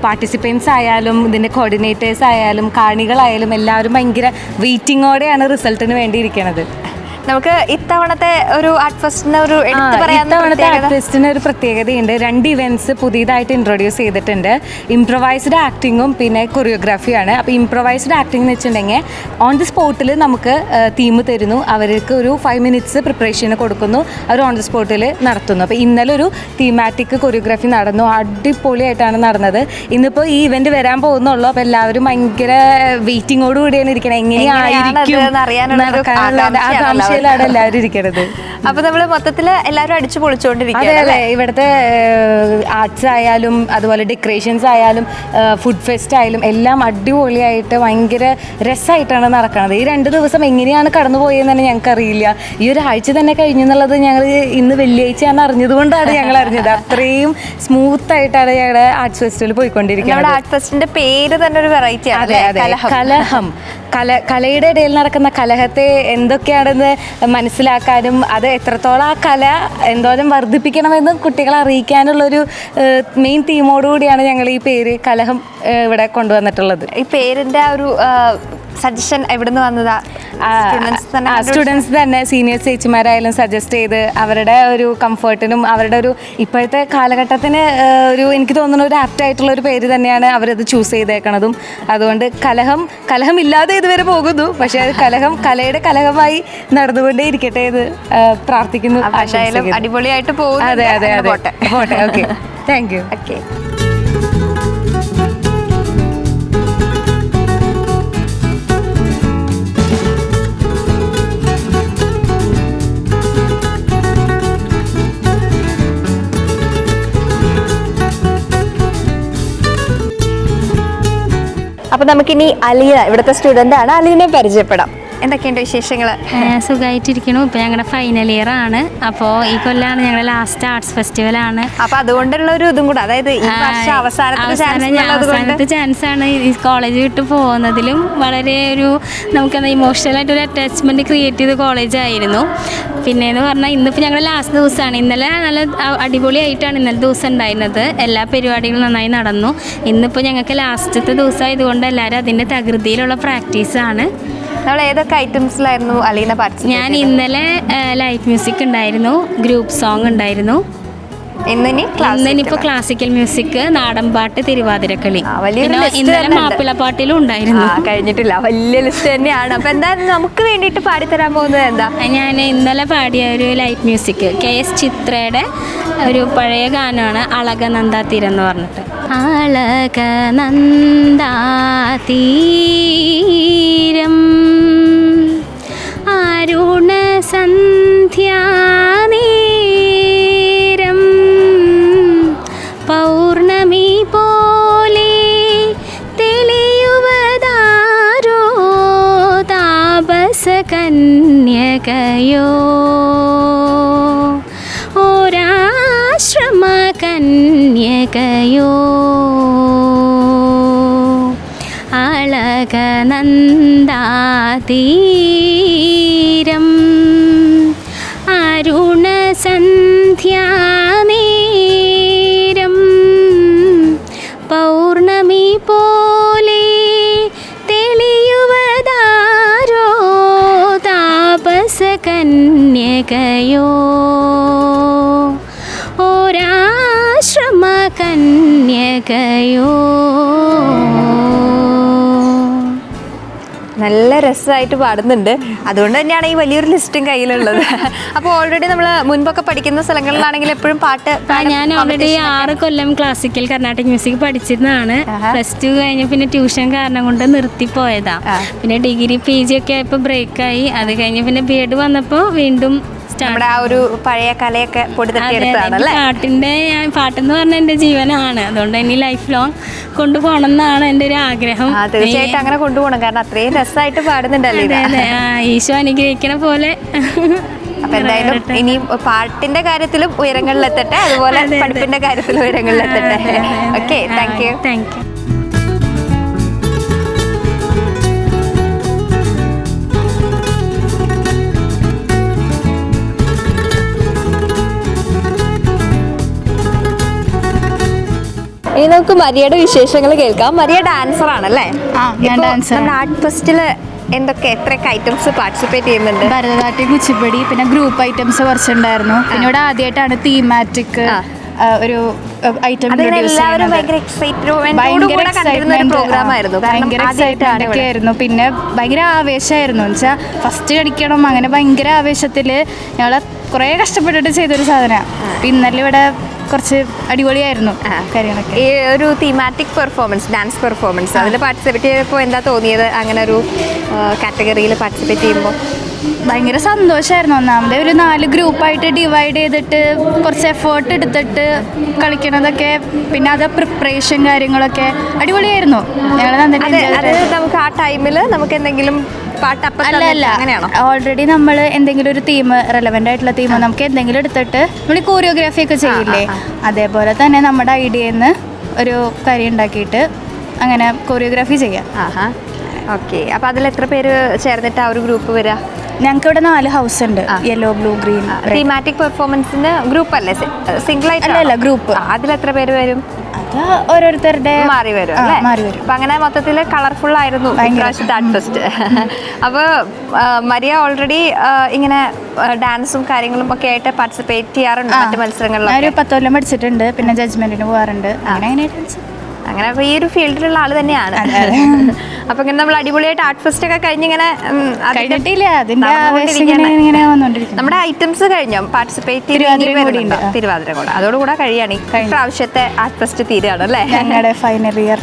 S7: പാർട്ടിസിപ്പൻസ് ആയാലും ഇതിൻ്റെ കോർഡിനേറ്റേഴ്സ് ആയാലും കാണികളായാലും എല്ലാവരും ഭയങ്കര വെയിറ്റിങ്ങോടെയാണ് റിസൾട്ടിന് വേണ്ടി ഇരിക്കണത്.
S1: നമുക്ക് ഇത്തവണത്തെ ഒരു ആർട്ട് ഫെസ്റ്റിന് ഒരു
S7: ഇത്തവണത്തെ ആർട്ട് ഫെസ്റ്റിന് ഒരു പ്രത്യേകതയുണ്ട്. 2 ഇവൻറ്റ്സ് പുതിയതായിട്ട് ഇൻട്രൊഡ്യൂസ് ചെയ്തിട്ടുണ്ട്. ഇംപ്രവൈസ്ഡ് ആക്ടിങ്ങും പിന്നെ കൊറിയോഗ്രാഫിയാണ്. അപ്പോൾ ഇംപ്രവൈസ്ഡ് ആക്ടിംഗ് എന്ന് വെച്ചിട്ടുണ്ടെങ്കിൽ ഓൺ ദി സ്പോട്ടിൽ നമുക്ക് തീം തരുന്നു. അവർക്ക് ഒരു 5 minutes പ്രിപ്പറേഷന് കൊടുക്കുന്നു. അവർ ഓൺ ദി സ്പോട്ടിൽ നടത്തുന്നു. അപ്പോൾ ഇന്നലെ ഒരു തീമാറ്റിക് കൊറിയോഗ്രാഫി നടന്നു. അടിപൊളിയായിട്ടാണ് നടന്നത്. ഇന്നിപ്പോൾ ഈ ഇവൻറ്റ് വരാൻ പോകുന്നുള്ളൂ. അപ്പോൾ എല്ലാവരും ഭയങ്കര വെയിറ്റിങ്ങോട് കൂടിയാണ് ഇരിക്കണം. എങ്ങനെയായിരിക്കും ആകാംക്ഷയിലാണ് എല്ലാവരും ഇരിക്കണത്.
S1: അപ്പൊ നമ്മള് മൊത്തത്തില് എല്ലാവരും അടിച്ചു പൊളിച്ചുകൊണ്ടിരിക്കുകയാണ്.
S7: അതെ, ഇവിടുത്തെ ആർട്സ് ആയാലും അതുപോലെ ഡെക്കറേഷൻസ് ആയാലും ഫുഡ് ഫെസ്റ്റ് ആയാലും എല്ലാം അടിപൊളിയായിട്ട് ഭയങ്കര രസമായിട്ടാണ് നടക്കുന്നത്. ഈ 2 ദിവസം എങ്ങനെയാണ് കടന്നുപോയെന്ന് തന്നെ ഞങ്ങൾക്കറിയില്ല. ഈ ഒരു ആഴ്ച തന്നെ കഴിഞ്ഞു എന്നുള്ളത് ഞങ്ങൾ ഇന്ന് വെള്ളിയാഴ്ചയാണ് അറിഞ്ഞതുകൊണ്ടാണ് ഞങ്ങൾ അറിഞ്ഞത്. അത്രയും സ്മൂത്ത് ആയിട്ടാണ് ഞങ്ങളുടെ ആർട്സ് ഫെസ്റ്റിവൽ പോയിക്കൊണ്ടിരിക്കുന്നത്.
S1: ആർട്ട് ഫെസ്റ്റിന്റെ പേര് തന്നെ ഒരു വെറൈറ്റി ആണ്.
S7: കലഹം. കലയുടെ ഇടയിൽ നടക്കുന്ന കലഹത്തെ എന്തൊക്കെയാണെന്ന് മനസ്സിലാക്കാനും അത് എത്രത്തോളം ആ കല എന്തോരം വർദ്ധിപ്പിക്കണമെന്ന് കുട്ടികളെ അറിയിക്കാനുള്ളൊരു മെയിൻ തീമോടുകൂടിയാണ് ഞങ്ങൾ ഈ പേര് കലഹം ഇവിടെ കൊണ്ടുവന്നിട്ടുള്ളത്.
S1: ഈ പേരിന്റെ ഒരു സജഷൻ എവിടുന്ന് വന്നതാ?
S7: സ്റ്റുഡൻസ് തന്നെ സീനിയർ ചേച്ചിമാരായാലും സജസ്റ്റ് ചെയ്ത് അവരുടെ ഒരു കംഫർട്ടിനും അവരുടെ ഒരു ഇപ്പോഴത്തെ കാലഘട്ടത്തിന് ഒരു എനിക്ക് തോന്നുന്ന ഒരു ആപ്റ്റ് ആയിട്ടുള്ള ഒരു പേര് തന്നെയാണ് അവരത് ചൂസ് ചെയ്തേക്കണതും. അതുകൊണ്ട് കലഹം ഇല്ലാതെ ഇതുവരെ പോകുന്നു, പക്ഷേ അത് കലയുടെ കലഹമായി നടന്നുകൊണ്ടേ ഇരിക്കട്ടെ എന്ന് പ്രാർത്ഥിക്കുന്നു.
S1: അടിപൊളിയായിട്ട് പോകും.
S7: അതെ അതെ അതെ, പോട്ടെ. Okay, thank U.
S1: ഓക്കെ. അപ്പൊ നമുക്കിനി അലീന, ഇവിടുത്തെ സ്റ്റുഡന്റ് ആണ്, അലീനെ പരിചയപ്പെടാം. എന്തൊക്കെയുണ്ട് വിശേഷങ്ങൾ?
S8: സുഖമായിട്ടിരിക്കണു. ഇപ്പം ഞങ്ങളുടെ ഫൈനൽ ഇയർ ആണ്. അപ്പോൾ ഈ കൊല്ലാണ് ഞങ്ങളുടെ ലാസ്റ്റ് ആർട്സ് ഫെസ്റ്റിവൽ ആണ്.
S1: അപ്പൊ അതുകൊണ്ടുള്ള ഒരു ഇതും കൂടെ, അതായത് ഈ വർഷം
S8: അവസാനത്തെ ചാൻസ് ആണ്. ഈ കോളേജ് വിട്ട് പോകുന്നതിലും വളരെ ഒരു നമുക്കെന്താ ഇമോഷണലായിട്ടൊരു അറ്റാച്ച്മെന്റ് ക്രിയേറ്റ് ചെയ്ത കോളേജായിരുന്നു. പിന്നെയെന്ന് പറഞ്ഞാൽ ഇന്നിപ്പോൾ ഞങ്ങളുടെ ലാസ്റ്റ് ദിവസമാണ്. ഇന്നലെ നല്ല അടിപൊളിയായിട്ടാണ് ഇന്നലെ ദിവസം ഉണ്ടായിരുന്നത്. എല്ലാ പരിപാടികളും നന്നായി നടന്നു. ഇന്നിപ്പോൾ ഞങ്ങൾക്ക് ലാസ്റ്റത്തെ ദിവസമായതുകൊണ്ട് എല്ലാവരും അതിൻ്റെ തകൃതിയിലുള്ള പ്രാക്ടീസാണ്.
S1: നമ്മൾ ഏതൊക്കെ ഐറ്റംസിലായിരുന്നു അലീന പാർട്ടിസിപ്പേറ്റ്?
S8: ഞാൻ ഇന്നലെ ലൈവ് മ്യൂസിക് ഉണ്ടായിരുന്നു, ഗ്രൂപ്പ് സോങ് ഉണ്ടായിരുന്നു. ഇന്നിപ്പോൾ ക്ലാസിക്കൽ മ്യൂസിക്, നാടൻപാട്ട്, തിരുവാതിരക്കളി, ഇന്നലെ മാപ്പിളപ്പാട്ടിലും ഉണ്ടായിരുന്നു.
S1: കഴിഞ്ഞിട്ടില്ല, വലിയ ലിസ്റ്റ് തന്നെയാണ്. അപ്പൊ എന്താ നമുക്ക് വേണ്ടിയിട്ട് പാടിത്തരാൻ പോകുന്നത്? എന്താ?
S8: ഞാൻ ഇന്നലെ പാടിയ ഒരു ലൈറ്റ് മ്യൂസിക് KS ചിത്രയുടെ ഒരു പഴയ ഗാനമാണ് അളകനന്ദാതീരം എന്ന് പറഞ്ഞിട്ട്. അളകനന്ദാതീരം അരുണ സന്ധ്യാനേരം പൗർണമി പോലെ തെളിയുവതാരോ താപസ കന്യകയോ ഓരാശ്രമ കന്യകയോ അളകനന്ദാതീരം അരുണ സന്ധ്യാനേരം പൗർണമി പോലെ തെളിയുവതാരോ താപസ കന്യകയോ ഓരാശ്രമ കന്യകയോ.
S1: നല്ല രസമായിട്ട് പാടുന്നുണ്ട്. അതുകൊണ്ട് തന്നെയാണ് ഈ വലിയൊരു ലിസ്റ്റും കയ്യിലുള്ളത്. അപ്പോൾ ഓൾറെഡി നമ്മൾ മുൻപൊക്കെ പഠിക്കുന്ന സ്ഥലങ്ങളിലാണെങ്കിൽ എപ്പോഴും പാട്ട്
S8: ഞാൻ ഓൾറെഡി 6 കൊല്ലം ക്ലാസിക്കൽ കർണാട്ടിക് മ്യൂസിക് പഠിച്ചിരുന്നതാണ്. +2 കഴിഞ്ഞ് പിന്നെ ട്യൂഷൻ കാരണം കൊണ്ട് നിർത്തിപ്പോയതാ. പിന്നെ ഡിഗ്രി PG ഒക്കെ ആയപ്പോൾ ബ്രേക്കായി. അത് കഴിഞ്ഞ് പിന്നെ B.Ed വന്നപ്പോൾ വീണ്ടും
S1: നമ്മുടെ ആ ഒരു പഴയ കലയൊക്കെ പൊടിതട്ടിയെടുത്തതാണല്ലേ?
S8: പാട്ടെന്ന് പറഞ്ഞാൽ എൻ്റെ ജീവനാണ്. അതുകൊണ്ട് ഇനി ലൈഫ് ലോങ് കൊണ്ടുപോകണം എന്നാണ് എൻ്റെ ഒരു ആഗ്രഹം.
S1: തീർച്ചയായിട്ടും അങ്ങനെ കൊണ്ടുപോകണം, കാരണം അത്രയും രസമായിട്ട് പാടുന്നുണ്ടല്ലേ.
S8: ഈശോ അനുഗ്രഹിക്കണ പോലെ.
S1: അപ്പൊ എന്തായാലും ഇനി പാട്ടിന്റെ കാര്യത്തിലും ഉയരങ്ങളിലെത്തട്ടെ, അതുപോലെ പഠിപ്പിന്റെ കാര്യത്തിലും ഉയരങ്ങളിലെത്തട്ടെ. Okay, thank you.
S8: Thank you.
S1: ഇനി നമുക്ക് മരിയയുടെ വിശേഷങ്ങൾ കേൾക്കാം. മരിയ ഡാൻസർ ആണല്ലേ? നമ്മുടെ ആർട്ട് ഫെസ്റ്റില് എത്രയൊക്കെ ഐറ്റംസ് പാർട്ടിസിപ്പേറ്റ് ചെയ്യുന്നുണ്ട്?
S5: ഭരതനാട്യം, കുച്ചിപ്പുടി, പിന്നെ ഗ്രൂപ്പ് ഐറ്റംസ് കുറച്ചുണ്ടായിരുന്നു. പിന്നെ ഇവിടെ ആദ്യമായിട്ടാണ് തീമാറ്റിക് ഒരു ഐറ്റം
S1: ഭയങ്കര
S5: എക്സൈറ്റ്മെന്റ് ആയിരുന്നു. പിന്നെ ഭയങ്കര ആവേശമായിരുന്നു. വെച്ചാൽ ഫസ്റ്റ് കളിക്കണം, അങ്ങനെ ഭയങ്കര ആവേശത്തിൽ ഞങ്ങൾ കുറേ കഷ്ടപ്പെട്ടിട്ട് ചെയ്തൊരു സാധനമാണ്. ഇന്നലെ ഇവിടെ കുറച്ച് അടിപൊളിയായിരുന്നു കാര്യങ്ങളൊക്കെ.
S1: ഈ ഒരു തീമാറ്റിക് പെർഫോമൻസ്, ഡാൻസ് പെർഫോമൻസ്, അതിൽ പാർട്ടിസിപ്പേറ്റ് ചെയ്തപ്പോൾ എന്താ തോന്നിയത്? അങ്ങനെ ഒരു കാറ്റഗറിയിൽ പാർട്ടിസിപ്പേറ്റ് ചെയ്യുമ്പോൾ
S5: ഭയങ്കര സന്തോഷമായിരുന്നു. ഒന്നാമത് ഒരു 4 ഗ്രൂപ്പായിട്ട് ഡിവൈഡ് ചെയ്തിട്ട് കുറച്ച് എഫേർട്ട് എടുത്തിട്ട് കളിക്കണതൊക്കെ, പിന്നെ അത് പ്രിപ്പറേഷൻ കാര്യങ്ങളൊക്കെ അടിപൊളിയായിരുന്നു. ഞങ്ങൾ
S1: നമുക്ക് ആ ടൈമിൽ നമുക്ക് എന്തെങ്കിലും
S5: അങ്ങനെയാണോ? ഓൾറെഡി നമ്മൾ എന്തെങ്കിലും ഒരു തീം, റെലവെന്റ് ആയിട്ടുള്ള തീം നമുക്ക് എന്തെങ്കിലും എടുത്തിട്ട് നമ്മൾ കോറിയോഗ്രാഫി ഒക്കെ ചെയ്യില്ലേ, അതേപോലെ തന്നെ നമ്മുടെ ഐഡിയയിൽ നിന്ന് ഒരു കാര്യം ഉണ്ടാക്കിയിട്ട് അങ്ങനെ കോറിയോഗ്രാഫി ചെയ്യാം.
S1: ഓക്കെ. അപ്പോൾ അതിൽ എത്ര പേര് ചേർന്നിട്ട് ആ ഒരു ഗ്രൂപ്പ് വരിക?
S5: ഞങ്ങൾക്ക് ഇവിടെ 4 ഹൗസ് ഉണ്ട്, യെല്ലോ, ബ്ലൂ, ഗ്രീൻ.
S1: തീമാറ്റിക് പെർഫോമൻസിന് ഗ്രൂപ്പ് അല്ലേ, സിംഗിൾ ആയിട്ട്
S5: അല്ല ഗ്രൂപ്പ്.
S1: അതിലെത്ര പേര് വരും?
S5: അത് ഓരോരുത്തരുടെ
S1: മാറി വരും അല്ലേ?
S5: മാറി വരും.
S1: അപ്പൊ അങ്ങനെ മൊത്തത്തിൽ കളർഫുൾ ആയിരുന്നു ഇപ്രാവശ്യത്തെ ആർട്ട് ഫെസ്റ്റ്. അപ്പോൾ മരിയ ഓൾറെഡി ഇങ്ങനെ ഡാൻസും കാര്യങ്ങളും ഒക്കെ ആയിട്ട് പാർട്ടിസിപ്പേറ്റ് ചെയ്യാറുണ്ട് മറ്റു മത്സരങ്ങളിലും?
S5: ഒരു 10 കൊല്ലം പഠിച്ചിട്ടുണ്ട്, പിന്നെ ജഡ്ജ്മെന്റിന് പോകാറുണ്ട്.
S1: അങ്ങനെ അപ്പോൾ ഈ ഒരു ഫീൽഡിലുള്ള ആൾ തന്നെയാണ്. അപ്പൊ ഇങ്ങനെ നമ്മൾ അടിപൊളിയായിട്ട് ആർട്ട് ഫെസ്റ്റ് ഒക്കെ കഴിഞ്ഞിങ്ങനെ നമ്മുടെ ഐറ്റംസ് കഴിഞ്ഞോ? പാർട്ടിസിപ്പേറ്റ് തിരുവാതിര കൂടെ അതോടുകൂടെ കഴിയാണ് ഈ പ്രാവശ്യത്തെ ആർട്ട് ഫെസ്റ്റ് തീരുകയാണ് അല്ലേ?
S5: ഞങ്ങളുടെ ഫൈനൽ ഇയർ.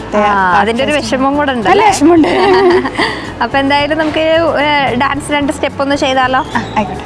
S1: അതിന്റെ ഒരു വിഷമം കൂടെ ഉണ്ട്. അപ്പൊ എന്തായാലും നമുക്ക് ഡാൻസ് 2 സ്റ്റെപ്പ് ഒന്ന് ചെയ്താലോ?
S5: ആയിക്കോട്ടെ.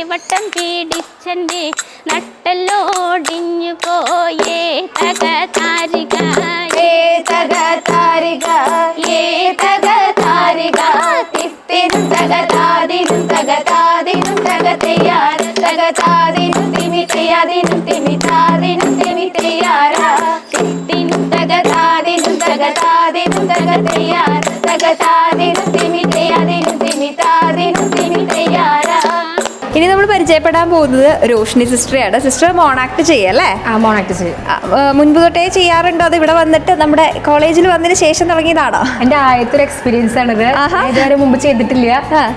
S8: വട്ടം പിടിച്ചെന്റെ നട്ടല്ലോടിഞ്ഞു പോയേ തകതാരിക തകതാരിക തകതാരിക തിത്തിനും തകതാതിനും തകതാതിനും തകതയാർ തകതാതിനും തിമിതയാതിനും തിമിതാതിനും തിമിതയാര തിത്തിനും തകതാതിനും തകതാതിനും തകതയാർ തകതാതിനും തിമിതയാതിനും തിമിതാതിനും തിമിതയാര.
S1: ഇനി നമ്മൾ പരിചയപ്പെടാൻ പോകുന്നത് റോഷ്നി സിസ്റ്ററെയാണ്. സിസ്റ്റർ മോണാക്ട് ചെയ്യല്ലേ?
S7: മോണാക്ട് ചെയ്യും.
S1: മുൻപ് തൊട്ടേ ചെയ്യാറുണ്ടോ? അത് ഇവിടെ വന്നിട്ട് നമ്മുടെ കോളേജിൽ വന്നതിന് ശേഷം തുടങ്ങിയതാണോ?
S7: എന്റെ ആദ്യത്തെ ഒരു എക്സ്പീരിയൻസ് ആണിത്. ഇതുവരെ മുമ്പ് ചെയ്തിട്ടില്ല.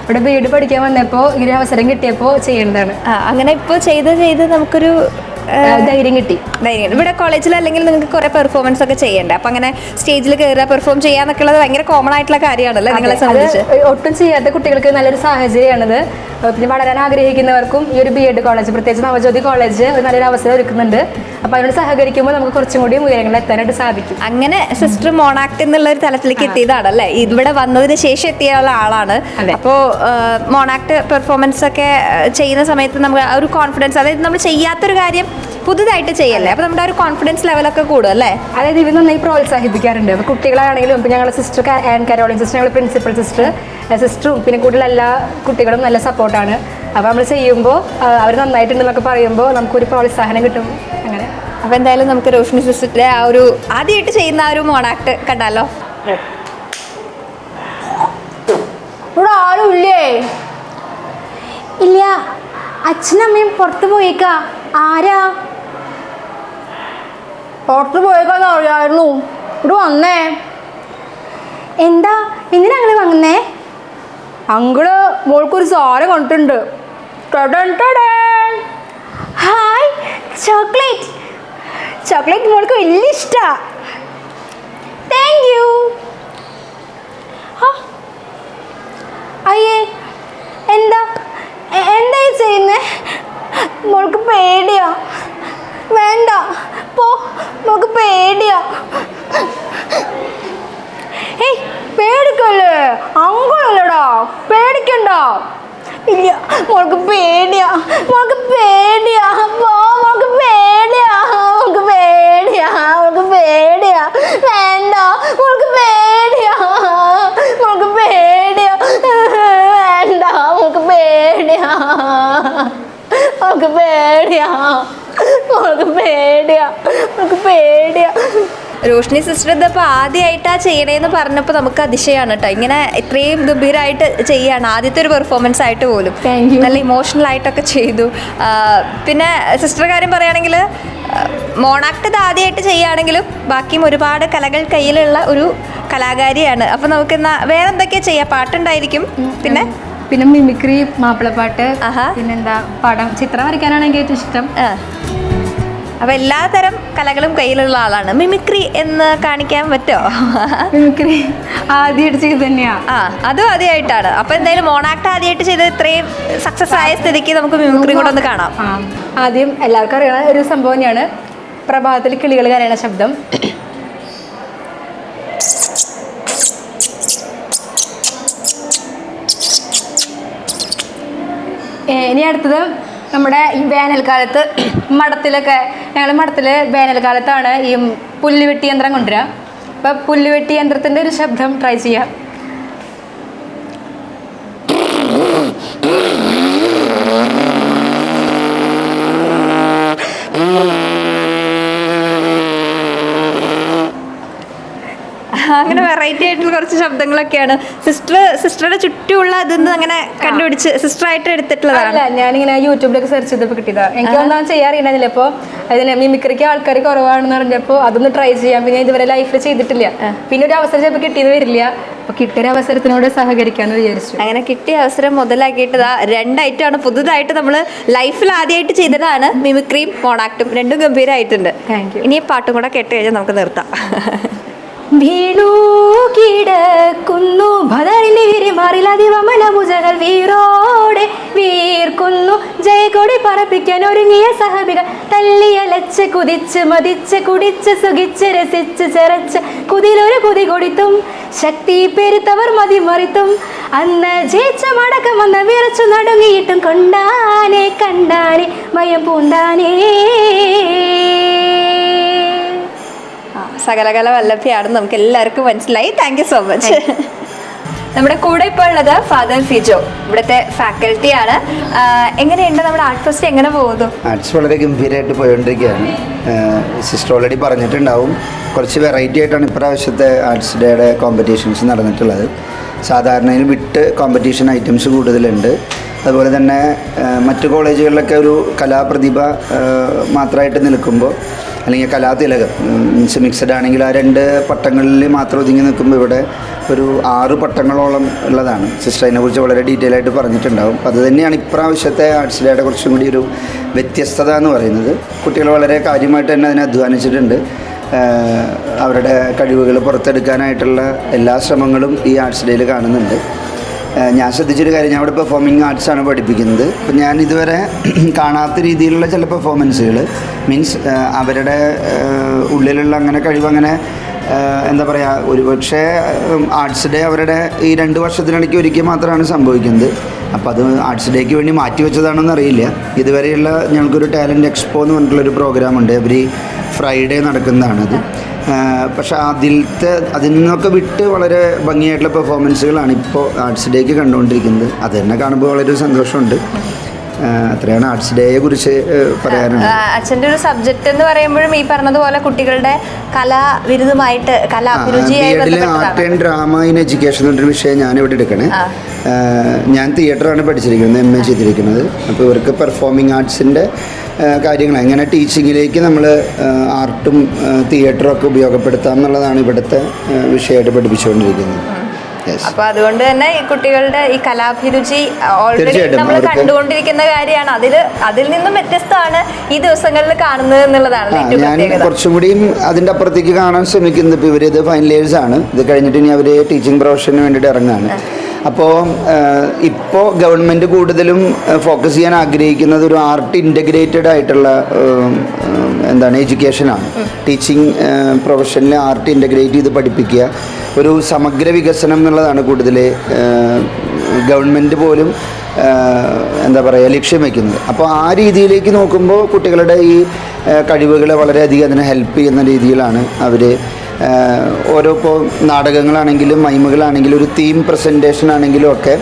S7: ഇവിടെ ബി.എഡ് പഠിക്കാൻ വന്നപ്പോ ഈ ഒരു അവസരം കിട്ടിയപ്പോ ചെയ്യുന്നതാണ്.
S1: അങ്ങനെ ഇപ്പോൾ ചെയ്ത് നമുക്കൊരു
S7: ധൈര്യം കിട്ടി.
S1: ഇവിടെ കോളേജിൽ അല്ലെങ്കിൽ നിങ്ങൾക്ക് കുറെ പെർഫോമൻസ് ഒക്കെ ചെയ്യണ്ടേ? അപ്പൊ അങ്ങനെ സ്റ്റേജിൽ കയറുക പെർഫോം ചെയ്യാന്നൊക്കെ ഉള്ളത് ഭയങ്കര കോമൺ ആയിട്ടുള്ള കാര്യമാണല്ലേ നിങ്ങളെ സംബന്ധിച്ച്?
S7: ഒട്ടും ചെയ്യാത്ത കുട്ടികൾക്ക് നല്ലൊരു സാഹചര്യമാണിത്. പിന്നെ വളരാൻ ആഗ്രഹിക്കുന്നവർക്കും ഈ ഒരു ബി.എഡ് കോളേജ്, പ്രത്യേകിച്ച് നവജ്യോതി കോളേജ് നല്ലൊരു അവസരം ഒരുക്കുന്നുണ്ട്. അപ്പൊ അതിനോട് സഹകരിക്കുമ്പോൾ നമുക്ക് കുറച്ചും കൂടി ഉയരങ്ങളിൽ എത്താനായിട്ട് സാധിക്കും.
S1: അങ്ങനെ സിസ്റ്റർ മോണാക്ട് എന്നുള്ള ഒരു തലത്തിലേക്ക് എത്തിയതാണല്ലേ? ഇവിടെ വന്നതിന് ശേഷം എത്തിയ ആളാണ്. അപ്പോൾ മോണാക്ട് പെർഫോമൻസ് ഒക്കെ ചെയ്യുന്ന സമയത്ത് നമുക്ക് ഒരു കോൺഫിഡൻസ്, അതായത് നമ്മൾ ചെയ്യാത്തൊരു കാര്യം പുതുതായിട്ട് ചെയ്യല്ലേ, അപ്പോൾ നമ്മുടെ ഒരു കോൺഫിഡൻസ് ലെവലൊക്കെ കൂടും അല്ലേ?
S7: അതായത് ഇവർ നന്നായി പ്രോത്സാഹിപ്പിക്കാറുണ്ട്. അപ്പോൾ കുട്ടികളാണെങ്കിലും ഇപ്പോൾ ഞങ്ങളുടെ സിസ്റ്റർ ആൻ കരോളിൻ സിസ്റ്റർ, ഞങ്ങളുടെ പ്രിൻസിപ്പൽ സിസ്റ്ററും പിന്നെ കൂടുതൽ എല്ലാ കുട്ടികളും നല്ല സപ്പോർട്ടാണ്. അപ്പോൾ നമ്മൾ ചെയ്യുമ്പോൾ അവർ നന്നായിട്ടുണ്ടെന്നൊക്കെ പറയുമ്പോൾ നമുക്കൊരു പ്രോത്സാഹനം കിട്ടും. അങ്ങനെ
S1: അപ്പോൾ എന്തായാലും നമുക്ക് റോഷ്നി സിസ്റ്ററിൻ്റെ ആ ഒരു ആദ്യമായിട്ട് ചെയ്യുന്ന ആ ഒരു മോണാക്ട് കണ്ടാലോ?
S9: ഇവിടെ ആരും ഇല്ലേ? ഇല്ല, അച്ഛനമ്മയും പുറത്ത് പോയേക്കാ. ആരാ? പുറത്ത് പോയേക്കാന്ന് അറിയായിരുന്നു. ഇവിടെ വന്നേ. എന്താ, എന്തിനാ അങ്ങനെ വന്നേ? അങ്കിള് മോൾക്കൊരു സാധനം കണ്ടിട്ടുണ്ട്. Hi, chocolate. ചോക്ലേറ്റ് മോൾക്ക് വലിയ ഇഷ്ടമാണ്. Thank you. അയ്യേ, എന്തായി ചെയ്യുന്നേ? മോൾക്ക് പേടിയാ? വേണ്ട, പോ, മോൾക്ക് പേടിയാ. ഏയ്, പേടിക്കല്ലേ, അങ്കിളല്ലടാ, പേടിക്കണ്ട. ഇല്ല, മോൾക്ക് പേടിയാ, മോൾക്ക് പേടിയാ. പോ, മോൾക്ക് പേടിയാ, മോൾക്ക് പേടിയാ, മോൾക്ക് പേടിയാ. വേണ്ട, മോൾക്ക് പേടിയാ, മോൾക്ക് പേടിയാ. വേണ്ട, മോൾക്ക് പേടിയാ, മോൾക്ക് പേടിയാ, മോൾക്ക് പേടിയാ, മോൾക്ക് പേടിയാ.
S1: റോഷ്നി സിസ്റ്റർ ഇതിപ്പോൾ ആദ്യമായിട്ടാണ് ചെയ്യണേന്ന് പറഞ്ഞപ്പോൾ നമുക്ക് അതിശയമാണ് കേട്ടോ. ഇങ്ങനെ ഇത്രയും ഗംഭീരമായിട്ട് ചെയ്യാണ്, ആദ്യത്തെ ഒരു പെർഫോമൻസ് ആയിട്ട് പോലും. നല്ല ഇമോഷണൽ ആയിട്ടൊക്കെ ചെയ്തു. പിന്നെ സിസ്റ്റർ കാര്യം പറയുകയാണെങ്കിൽ മോണാക്ട് ഇത് ആദ്യമായിട്ട് ചെയ്യുകയാണെങ്കിലും ബാക്കിയും ഒരുപാട് കലകൾ കയ്യിലുള്ള ഒരു കലാകാരിയാണ്. അപ്പോൾ നമുക്ക് വേറെ എന്തൊക്കെയാണ് ചെയ്യുക? പാട്ടുണ്ടായിരിക്കും, പിന്നെ
S9: മിമിക്രി, മാപ്പിളപ്പാട്ട്, പിന്നെന്താ പടം, ചിത്രം വരയ്ക്കാനാണ് എനിക്ക് ഏറ്റവും ഇഷ്ടം.
S1: അപ്പോൾ എല്ലാതരം കലകളും കയ്യിലുള്ള ആളാണ്. മിമിക്രി എന്ന് കാണിക്കാൻ പറ്റുമോ?
S9: മിമിക്രി ആദ്യമായിട്ട് ചെയ്ത് തന്നെയാണ്.
S1: അതും ആദ്യമായിട്ടാണ്. അപ്പോൾ എന്തായാലും മോണാക്ട് ആദ്യമായിട്ട് ചെയ്ത് ഇത്രയും സക്സസ് ആയ സ്ഥിതിക്ക് നമുക്ക് മിമിക്രി കൂടെ ഒന്ന് കാണാം.
S9: ആദ്യം എല്ലാവർക്കും അറിയണ ഒരു സംഭവം തന്നെയാണ് പ്രഭാതത്തിൽ കിളികൾ കരയണ ശബ്ദം. ഇനി അടുത്തത് നമ്മുടെ ഈ വേനൽക്കാലത്ത് മഠത്തിലൊക്കെ, ഞങ്ങൾ മഠത്തിൽ വേനൽക്കാലത്താണ് ഈ പുല്ലുവെട്ടി യന്ത്രം കൊണ്ടുവരിക. അപ്പോൾ പുല്ലുവെട്ടി യന്ത്രത്തിൻ്റെ ഒരു ശബ്ദം ട്രൈ ചെയ്യാം.
S1: അങ്ങനെ വെറൈറ്റി ആയിട്ടുള്ള കുറച്ച് ശബ്ദങ്ങളൊക്കെയാണ് സിസ്റ്ററുടെ ചുറ്റുമുള്ള ഇതെന്ന് അങ്ങനെ കണ്ടുപിടിച്ച് സിസ്റ്ററായിട്ട് എടുത്തിട്ടുള്ളതാണ്.
S9: ഞാനിങ്ങനെ യൂട്യൂബിലൊക്കെ സെർച്ച് ചെയ്തപ്പോൾ കിട്ടിയതാണ്. എനിക്ക് ഒന്നും ചെയ്യാറിയില്ല. അപ്പോൾ അതിന് മിമിക്രിക്ക് ആൾക്കാർ കുറവാണെന്ന് പറഞ്ഞപ്പോൾ അതൊന്ന് ട്രൈ ചെയ്യാം. പിന്നെ ഇതുവരെ ലൈഫിൽ ചെയ്തിട്ടില്ല. പിന്നെ ഒരു അവസരം ചിലപ്പോൾ കിട്ടിയത് വരില്ല. അപ്പോൾ കിട്ടിയൊരു അവസരത്തിനോട് സഹകരിക്കാമെന്ന് വിചാരിച്ചു.
S1: അങ്ങനെ കിട്ടിയ അവസരം മുതലാക്കിയിട്ട് 2 ഐറ്റമാണ് പുതുതായിട്ട് നമ്മൾ ലൈഫിൽ ആദ്യമായിട്ട് ചെയ്തതാണ്. മിമിക്രിയും മോണാക്ടും രണ്ടും ഗംഭീരമായിട്ടുണ്ട്. ഇനി പാട്ടും കൂടെ കേട്ട് കഴിഞ്ഞാൽ നമുക്ക് നിർത്താം.
S9: വീണു കിടക്കുന്നു ഭദറിലെ മാറിലതിവമന ഭുജകൾ വീരോടെ വീർക്കുന്നു. ജയകൊടി പറപ്പിക്കാൻ ഒരുങ്ങിയ സഹബികൾ തല്ലിയലച്ച് കുതിച്ച് മതിച്ച് കുടിച്ച് സുഖിച്ച് രസിച്ച് ചെറച്ച് കുതിലൊരു കുതി കൊടുത്തും ശക്തി പെരുത്തവർ മതിമറിത്തും അന്ന് ജയിച്ച മടക്കം വന്ന് വിറച്ചു നടുങ്ങിയിട്ടും കൊണ്ടാനെ കണ്ടാനെ ഭയം പൂണ്ടാനേ.
S1: സകലകല വല്ലഭ്യാണ്, നമുക്ക് എല്ലാവർക്കും മനസ്സിലായി. Thank you so much. നമ്മുടെ കൂടെ ഇപ്പോൾ ഉള്ളത് ഫാദർ ഫിജോ, ഇവിടുത്തെ ഫാക്കൽറ്റിയാണ്. എങ്ങനെയുണ്ട് നമ്മുടെ ആർട്ട് ഫെസ്റ്റ്, എങ്ങനെ പോകുന്നു?
S10: ആർട്സ് വളരെ ഗംഭീരമായിട്ട് പോയിക്കൊണ്ടിരിക്കുകയാണ്. സിസ്റ്റർ ഓൾറെഡി പറഞ്ഞിട്ടുണ്ടാവും, കുറച്ച് വെറൈറ്റി ആയിട്ടാണ് ഇപ്രാവശ്യത്തെ ആർട്സ് ഡേയുടെ കോമ്പറ്റീഷൻസ് നടന്നിട്ടുള്ളത്. സാധാരണയിൽ വിട്ട് കോമ്പറ്റീഷൻ ഐറ്റംസ് കൂടുതലുണ്ട്. അതുപോലെ തന്നെ മറ്റു കോളേജുകളിലൊക്കെ ഒരു കലാപ്രതിഭ മാത്രമായിട്ട് നിൽക്കുമ്പോൾ, അല്ലെങ്കിൽ കലാതിലകം മീൻസ് മിക്സഡ് ആണെങ്കിൽ ആ 2 പട്ടങ്ങളിൽ മാത്രം ഒതുങ്ങി നിൽക്കുമ്പോൾ ഇവിടെ ഒരു 6 പട്ടങ്ങളോളം ഉള്ളതാണ്. സിസ്റ്റർ അതിനെക്കുറിച്ച് വളരെ ഡീറ്റെയിൽ ആയിട്ട് പറഞ്ഞിട്ടുണ്ടാവും. അത് തന്നെയാണ് ഇപ്രാവശ്യത്തെ ആർട്സ് ഡേയുടെ കുറച്ചും കൂടി ഒരു വ്യത്യസ്തത എന്ന് പറയുന്നത്. കുട്ടികൾ വളരെ കാര്യമായിട്ട് തന്നെ അതിനെ അധ്വാനിച്ചിട്ടുണ്ട്. അവരുടെ കഴിവുകൾ പുറത്തെടുക്കാനായിട്ടുള്ള എല്ലാ ശ്രമങ്ങളും ഈ ആർട്സ് ഡേയിൽ കാണുന്നുണ്ട്. ഞാൻ ശ്രദ്ധിച്ചൊരു കാര്യം, ഞാൻ ഇവിടെ പെർഫോമിംഗ് ആർട്സാണ് പഠിപ്പിക്കുന്നത്. അപ്പം ഞാൻ ഇതുവരെ കാണാത്ത രീതിയിലുള്ള ചില പെർഫോമൻസുകൾ, മീൻസ് അവരുടെ ഉള്ളിലുള്ള അങ്ങനെ കഴിവ്, അങ്ങനെ എന്താ പറയുക, ഒരുപക്ഷെ ആർട്സ് ഡേ അവരുടെ ഈ 2 വർഷത്തിനിടയ്ക്ക് ഒരിക്കൽ മാത്രമാണ് സംഭവിക്കുന്നത്. അപ്പോൾ അത് ആർട്സ് ഡേക്ക് വേണ്ടി മാറ്റിവെച്ചതാണെന്ന് അറിയില്ല. ഇതുവരെയുള്ള ഞങ്ങൾക്കൊരു ടാലൻറ്റ് എക്സ്പോ എന്ന് പറഞ്ഞിട്ടുള്ളൊരു പ്രോഗ്രാമുണ്ട്, എവറി ഫ്രൈഡേ നടക്കുന്നതാണത്. പക്ഷേ അതിൽ നിന്നൊക്കെ വിട്ട് വളരെ ഭംഗിയായിട്ടുള്ള പെർഫോമൻസുകളാണ് ഇപ്പോൾ ആർട്സ് ഡേക്ക് കണ്ടുകൊണ്ടിരിക്കുന്നത്. അത് തന്നെ കാണുമ്പോൾ വളരെ സന്തോഷമുണ്ട്. അത്രയാണ് ആർട്സ് ഡേയെ കുറിച്ച് പറയാനുള്ളത്.
S1: അച്ഛൻ്റെ ഒരു സബ്ജക്റ്റ് എന്ന് പറയുമ്പോഴും ഈ പറഞ്ഞതുപോലെ കുട്ടികളുടെ കലാവിരുദ്ധമായിട്ട്
S10: art and drama in education എന്നൊരു വിഷയം ഞാനിവിടെ എടുക്കണേ. ഞാൻ തിയേറ്ററാണ് പഠിച്ചിരിക്കുന്നത്, MA ചെയ്തിരിക്കുന്നത്. അപ്പോൾ ഇവർക്ക് പെർഫോമിംഗ് ആർട്സിൻ്റെ കാര്യങ്ങൾ എങ്ങനെ ടീച്ചിങ്ങിലേക്ക് നമ്മൾ ആർട്ടും തിയേറ്ററും ഒക്കെ ഉപയോഗപ്പെടുത്താം എന്നുള്ളതാണ് ഇവിടുത്തെ വിഷയമായിട്ട് പഠിപ്പിച്ചുകൊണ്ടിരിക്കുന്നത്.
S1: അപ്പൊ അതുകൊണ്ട് തന്നെ ഈ കുട്ടികളുടെ ഈ കലാഭിരുചി ഓൾറെഡി
S10: തീർച്ചയായിട്ടും
S1: നമ്മൾ
S10: അവർക്ക്
S1: കണ്ടുകൊണ്ടിരിക്കുന്ന കാര്യമാണ്. അതിൽ നിന്നും വ്യത്യസ്തമാണ് ഈ ദിവസങ്ങളിൽ കാണുന്നത് എന്നുള്ളതാണ് ഏറ്റവും
S10: ഞാൻ
S1: പ്രത്യേകത.
S10: കുറച്ചും കൂടിയും അതിൻ്റെ അപ്പുറത്തേക്ക് കാണാൻ ശ്രമിക്കുന്നത്. ഇപ്പോൾ ഇവരിത് ഫൈനൽ ഇയേഴ്സ് ആണ്. ഇത് കഴിഞ്ഞിട്ട് ഇനി അവർ ടീച്ചിങ് പ്രൊഫഷന് വേണ്ടിയിട്ട് ഇറങ്ങുകയാണ്. അപ്പോൾ ഇപ്പോൾ ഗവൺമെൻറ് കൂടുതലും ഫോക്കസ് ചെയ്യാൻ ആഗ്രഹിക്കുന്നത് ഒരു ആർട്ട് ഇൻ്റഗ്രേറ്റഡ് ആയിട്ടുള്ള എഡ്യൂക്കേഷനാണ്. ടീച്ചിങ് പ്രൊഫഷനിൽ ആർട്ട് ഇൻ്റഗ്രേറ്റ് ചെയ്ത് പഠിപ്പിക്കുക, ഒരു സമഗ്ര വികസനം എന്നുള്ളതാണ് കൂടുതൽ ഗവൺമെൻറ് പോലും ലക്ഷ്യം വയ്ക്കുന്നത്. അപ്പോൾ ആ രീതിയിലേക്ക് നോക്കുമ്പോൾ കുട്ടികളുടെ ഈ കഴിവുകളെ വളരെയധികം അതിനെ ഹെൽപ്പ് ചെയ്യുന്ന രീതിയിലാണ് അവർ ഓരോ ഇപ്പോൾ നാടകങ്ങളാണെങ്കിലും മൈമുകളാണെങ്കിലും ഒരു തീം പ്രസൻറ്റേഷൻ ആണെങ്കിലും ഒക്കെ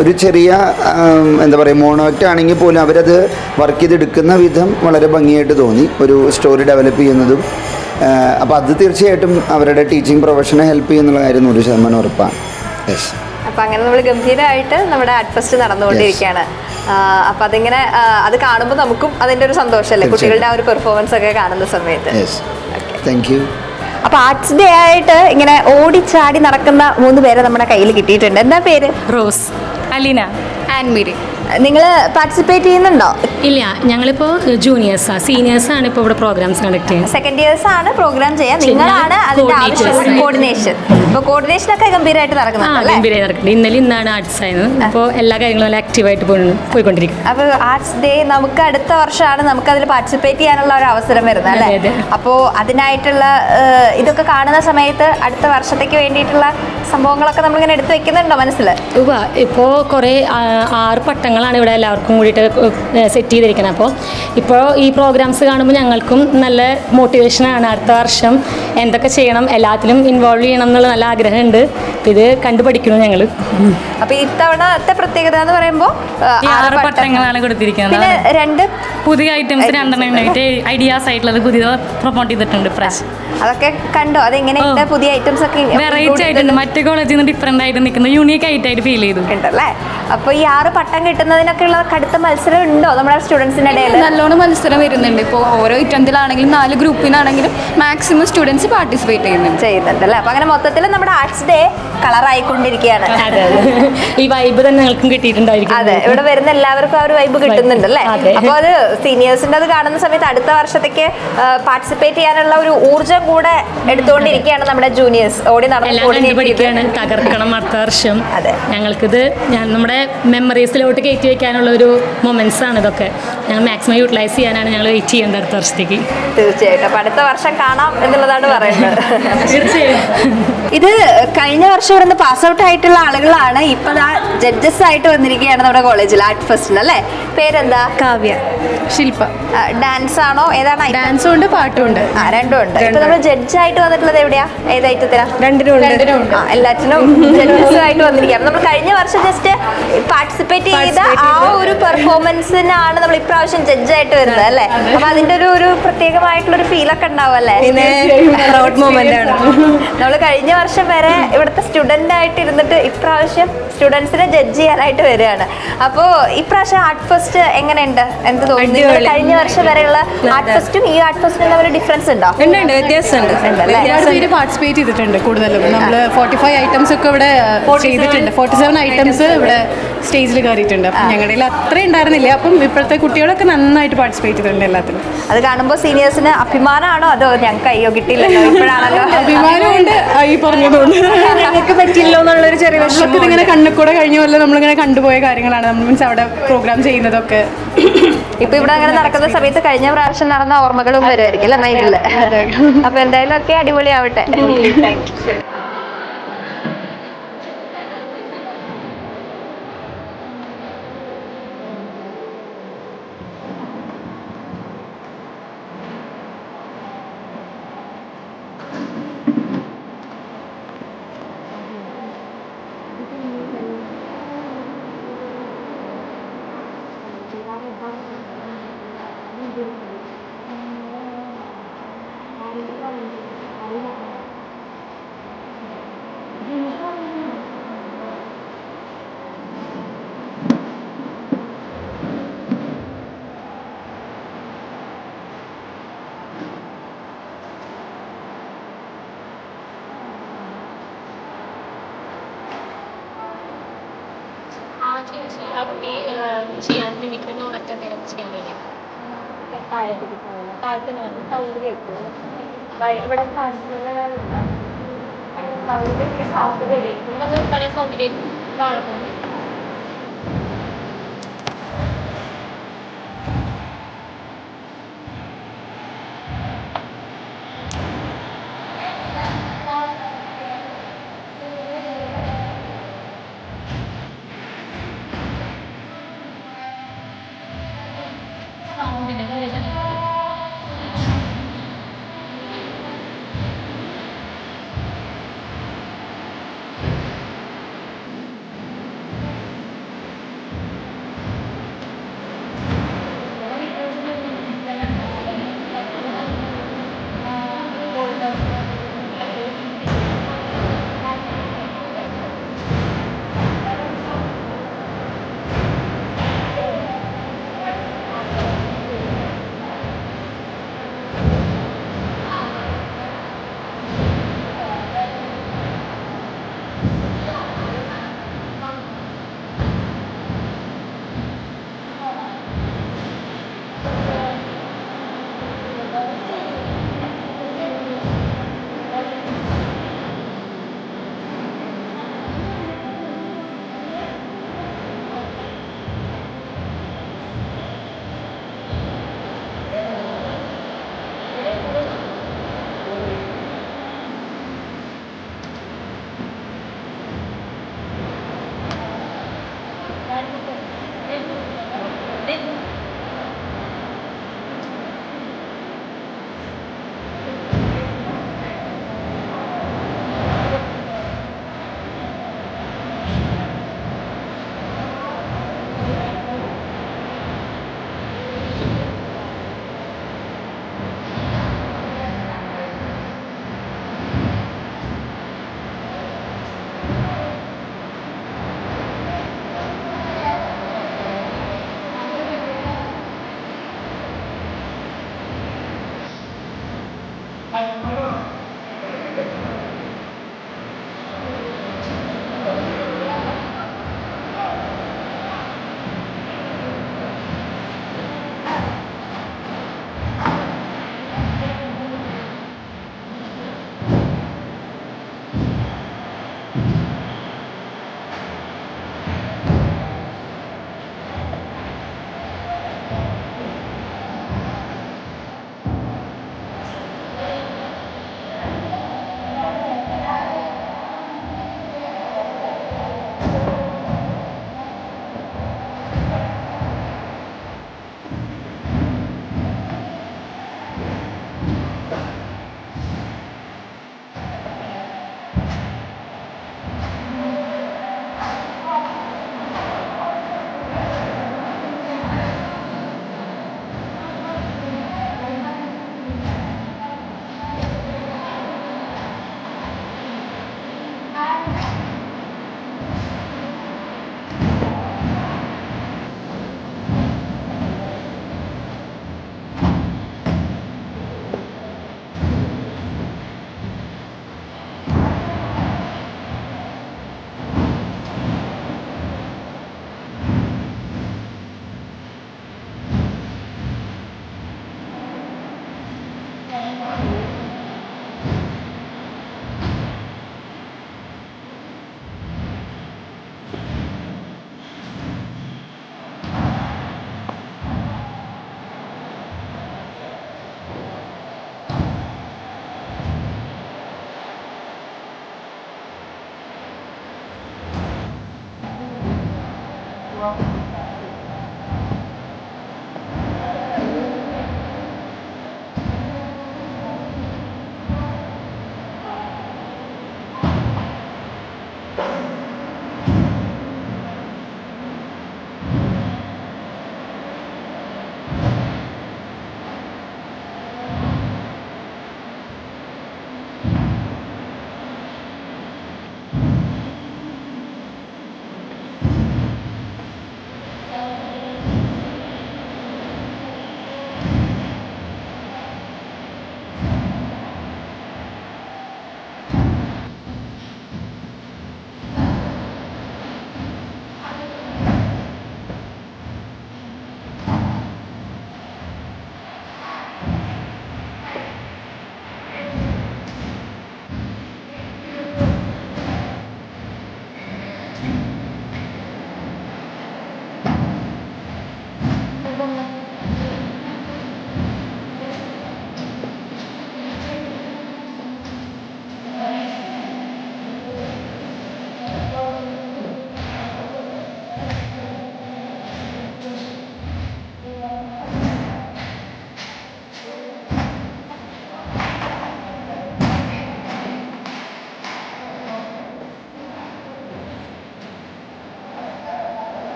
S10: ഒരു ചെറിയ മോണോക്റ്റ് ആണെങ്കിൽ പോലും അവരത് വർക്ക് ചെയ്തെടുക്കുന്ന വിധം വളരെ ഭംഗിയായിട്ട് തോന്നി. ഒരു സ്റ്റോറി ഡെവലപ്പ് ചെയ്യുന്നതും അപ്പോൾ അത് തീർച്ചയായിട്ടും അവരുടെ ടീച്ചിങ് പ്രൊഫഷനെ ഹെൽപ്പ് ചെയ്യുന്നുള്ള കാര്യം 100% ഉറപ്പാണ്. യെസ്.
S1: അപ്പം അങ്ങനെ നമ്മൾ ഗംഭീരമായിട്ട് നമ്മുടെ ആർട്ട് ഫെസ്റ്റ് നടന്നുകൊണ്ടിരിക്കുകയാണ്. അപ്പം അതിങ്ങനെ അത് കാണുമ്പോൾ നമുക്കും അതിൻ്റെ ഒരു സന്തോഷമല്ലേ, കുട്ടികളുടെ ആ ഒരു പെർഫോമൻസ് ഒക്കെ കാണുന്ന സമയത്ത്.
S10: Thank you.
S1: അപ്പൊ ആർട്സ് ഡേ ആയിട്ട് ഇങ്ങനെ ഓടിച്ചാടി നടക്കുന്ന 3 പേരെ നമ്മുടെ കയ്യിൽ കിട്ടിയിട്ടുണ്ട്. എന്താ പേര്?
S4: റോസ്, അലീന,
S5: ആൻമീരി.
S1: നിങ്ങൾ പാർട്ടിസിപ്പേറ്റ് ചെയ്യുന്നുണ്ടോ?
S4: ഇല്ല, ഞങ്ങളിപ്പോൾ ജൂനിയേഴ്സാണ്. സീനിയേഴ്സാണ് ഇപ്പോൾ ഇവിടെ പ്രോഗ്രാംസ് കണ്ടക്ട് ചെയ്യുന്നത്.
S1: സെക്കൻഡ് ഇയേഴ്സ് ആണ് പ്രോഗ്രാം ചെയ്യാൻ. നിങ്ങളാണ് അതിന്റെ ആവശ്യം കോർഡിനേഷൻ. അപ്പോൾ കോർഡിനേഷൻ ഒക്കെ ഗംഭീരമായിട്ട് നടക്കുന്നുണ്ട്.
S4: ഇന്നാണ് ആർട്സ് ആയിരുന്നു. അപ്പോൾ എല്ലാ കാര്യങ്ങളും നല്ല ആക്റ്റീവായിട്ട് പോയിക്കൊണ്ടിരിക്കും.
S1: അപ്പോൾ ആർട്സ് ഡേ നമുക്ക് അടുത്ത വർഷമാണ് നമുക്ക് അതിൽ പാർട്ടിസിപ്പേറ്റ് ചെയ്യാനുള്ള ഒരു അവസരം വരുന്നത് അല്ലേ? അപ്പോൾ അതിനായിട്ടുള്ള ഇതൊക്കെ കാണുന്ന സമയത്ത് അടുത്ത വർഷത്തേക്ക് വേണ്ടിയിട്ടുള്ള സംഭവങ്ങളൊക്കെ നമ്മളിങ്ങനെ എടുത്തു വെക്കുന്നുണ്ടോ മനസ്സിൽ?
S4: ഇപ്പോൾ കുറേ 6 പട്ടങ്ങളാണ് ഇവിടെ എല്ലാവർക്കും കൂടിയിട്ട് സെറ്റ് ചെയ്തിരിക്കുന്നത്. അപ്പോൾ ഇപ്പോൾ ഈ പ്രോഗ്രാംസ് കാണുമ്പോൾ ഞങ്ങൾക്കും നല്ല മോട്ടിവേഷനാണ്. അടുത്ത വർഷം എന്തൊക്കെ ചെയ്യണം, എല്ലാത്തിലും ഇൻവോൾവ് ചെയ്യണം എന്നുള്ള നല്ല ആഗ്രഹമുണ്ട്. ഇത് കണ്ടുപഠിക്കണം ഞങ്ങൾ.
S1: അപ്പോൾ ഇത്തവണത്തെ പ്രത്യേകത എന്ന് പറയുമ്പോൾ
S4: 6 പട്ടങ്ങളാണ് കൊടുത്തിരിക്കുന്നത്.
S1: പിന്നെ 2
S4: പുതിയ ഐറ്റംസ് 2 ഐഡിയാസ് ആയിട്ടുള്ളത് പുതിയ പ്രൊമോട്ട് ചെയ്തിട്ടുണ്ട് പ്രാവശ്യം.
S1: അതൊക്കെ കണ്ടോ? അതെങ്ങനെയുണ്ട്? പുതിയ ഐറ്റംസ് ഒക്കെ
S4: വെറൈറ്റി ആയിട്ടുണ്ട്. മറ്റു കോളേജിൽ നിന്ന് ഡിഫറെന്റ് ആയിട്ട് നിൽക്കുന്ന യൂണീക്ക് ആയിട്ട് ഫീൽ ചെയ്തു
S1: ഉണ്ടല്ലേ. അപ്പോൾ ഈ 6 പട്ടം കിട്ടുന്നതിനൊക്കെ ഉള്ള കടുത്ത മത്സരം ഉണ്ടോ നമ്മുടെ സ്റ്റുഡൻസിൻ്റെ ഇടയിൽ?
S5: നല്ലോണം മത്സരം വരുന്നുണ്ട്. ഇപ്പോൾ ഓരോ ഇറ്റത്തിലാണെങ്കിലും 4 ഗ്രൂപ്പിനാണെങ്കിലും മാക്സിമം സ്റ്റുഡൻസ് പാർട്ടിസിപ്പേറ്റ് ചെയ്യുന്നുണ്ട്
S1: അല്ലേ. അപ്പോൾ അങ്ങനെ മൊത്തത്തിൽ നമ്മുടെ ആർട്സ് ഡേ കളറായിക്കൊണ്ടിരിക്കുകയാണ്.
S4: ഈ വൈബ് തന്നെ ഞങ്ങൾക്കും കിട്ടിയിട്ടുണ്ടായിരിക്കും.
S1: അതെ, ഇവിടെ വരുന്ന എല്ലാവർക്കും ആ ഒരു വൈബ് കിട്ടുന്നുണ്ട് അല്ലേ. അപ്പോൾ അത് സീനിയേഴ്സിൻ്റെ അത് കാണുന്ന സമയത്ത് അടുത്ത വർഷത്തേക്ക് പാർട്ടിസിപ്പേറ്റ് ചെയ്യാനുള്ള ഒരു ഊർജ്ജം കൂടെ എടുത്തുകൊണ്ടിരിക്കുകയാണ് നമ്മുടെ ജൂനിയേഴ്സ്. ഓടി
S4: നടന്ന് തകർക്കണം അടുത്ത വർഷം.
S1: അതെ,
S4: ഞങ്ങൾക്കിത് നമ്മുടെ മെമ്മറീസിലോട്ട് കയറ്റി വെക്കാനുള്ള ഒരു മൊമെന്റ്സ് ആണ് ഇതൊക്കെ. ഞങ്ങൾ മാക്സിമം യൂട്ടിലൈസ് ചെയ്യാനാണ് ഞങ്ങൾ വെയിറ്റ് ചെയ്യേണ്ടത് അടുത്ത വർഷത്തേക്ക്.
S1: തീർച്ചയായിട്ടും. അപ്പോൾ അടുത്ത വർഷം കാണാം എന്നുള്ളതാണ് പറയുന്നത്.
S4: തീർച്ചയായും.
S1: ഇത് കഴിഞ്ഞ വർഷം ഇവിടുന്ന് പാസ് ഔട്ട് ആയിട്ടുള്ള ആളുകളാണ് ഇപ്പോൾ ജഡ്ജസ് ആയിട്ട് വന്നിരിക്കുകയാണ് നമ്മുടെ കോളേജിൽ ആർട്ട് ഫെസ്റ്റിന് അല്ലേ. പേരെന്താ?
S5: കാവ്യ, ശില്പ.
S1: ഡാൻസ് ആണോ? ഏതാണ്?
S5: ഡാൻസും ഉണ്ട്, പാട്ടും ഉണ്ട്.
S1: രണ്ടും ഉണ്ട്. ഇപ്പൊ നമ്മൾ ജഡ്ജായിട്ട് വന്നിട്ടുള്ളത് എവിടെയാ? ഏത് ഐറ്റത്തിലാ?
S5: രണ്ടിനും
S1: എല്ലാറ്റിനും ജഡ്ജസ് ആയിട്ട് വന്നിരിക്കുകയാണ്. നമ്മൾ കഴിഞ്ഞ വർഷം ജസ്റ്റ് പാർട്ടിസിപ്പേറ്റ് ചെയ്ത ആ ഒരു പെർഫോമൻസിനാണ് നമ്മൾ ഇപ്രാവശ്യം ജഡ്ജായിട്ട് വരുന്നത് അല്ലേ. അപ്പൊ അതിന്റെ ഒരു പ്രത്യേകമായിട്ടുള്ള ഒരു ഫീലൊക്കെ ഉണ്ടാവും അല്ലേ.
S9: പ്രൗഡ് മൊമെന്റ് ആണ്.
S1: നമ്മൾ കഴിഞ്ഞ വർഷം വരെ ഇവിടുത്തെ സ്റ്റുഡൻ്റ് ആയിട്ട് ഇരുന്നിട്ട് ഇപ്രാവശ്യം സ്റ്റുഡൻസിനെ ജഡ്ജ് ചെയ്യാനായിട്ട് വരികയാണ്. അപ്പോൾ ഇപ്രാവശ്യം ആർട്ട് ഫെസ്റ്റ് എങ്ങനെയുണ്ട്? എന്ത് തോന്നുന്നു? കഴിഞ്ഞ വർഷം വരെയുള്ള ആർട്ട് ഫെസ്റ്റും ഈ ആർട്ട് ഫെസ്റ്റും തമ്മിൽ ഡിഫറൻസ് ഉണ്ടോ?
S5: വ്യത്യാസമുണ്ട്. പാർട്ടിസിപ്പേറ്റ് ചെയ്തിട്ടുണ്ട് കൂടുതലും. നമ്മൾ 45 ഐറ്റംസ് ഒക്കെ ഇവിടെ ചെയ്തിട്ടുണ്ട്. 47 ഐറ്റംസ് ഇവിടെ സ്റ്റേജിൽ കയറിയിട്ടുണ്ട്. അപ്പം ഞങ്ങളുടെ അത്രയും ഉണ്ടായിരുന്നില്ല. അപ്പം ഇപ്പോഴത്തെ കുട്ടികളൊക്കെ നന്നായിട്ട് പാർട്ടിസിപ്പേറ്റ് ചെയ്തിട്ടുണ്ട് എല്ലാത്തിലും.
S1: അത് കാണുമ്പോൾ സീനിയേഴ്സിന് അഭിമാനമാണോ അതോ ഞങ്ങൾക്ക് അയ്യോ കിട്ടിയില്ലല്ലോ ഇപ്പോഴാണല്ലോ?
S5: അഭിമാനമുണ്ട്. ഈ പറഞ്ഞതുകൊണ്ട്
S9: ഞങ്ങൾക്ക് പറ്റില്ലോ എന്നുള്ളൊരു ചെറിയ വിഷമം.
S5: ഇതിങ്ങനെ കണ്ണുകൂടെ കഴിഞ്ഞ പോലെ നമ്മളിങ്ങനെ കണ്ടുപോയ കാര്യങ്ങളാണ്. നമ്മൾ മീൻസ് അവിടെ പ്രോഗ്രാം ചെയ്യുന്നതൊക്കെ.
S1: ഇപ്പൊ ഇവിടെ അങ്ങനെ നടക്കുന്ന സമയത്ത് കഴിഞ്ഞ പ്രാവശ്യം നടന്ന ഓർമ്മകളും വരുമായിരിക്കും അല്ലേ മൈൻഡില്. അപ്പൊ എന്തായാലും ഒക്കെ അടിപൊളിയാവട്ടെ.
S4: ആ കുട്ടി ചെയ്യാൻ മിമിക്രിനോ മറ്റെന്തെങ്കിലും ചെയ്യാൻ കഴിയും. താഴത്തിന് വന്ന് സൗണ്ട് കേൾക്കും. ഇവിടെ സൗണ്ട് കേൾക്കും. അത് പല സൗണ്ടിലേക്ക് കാണുന്നു.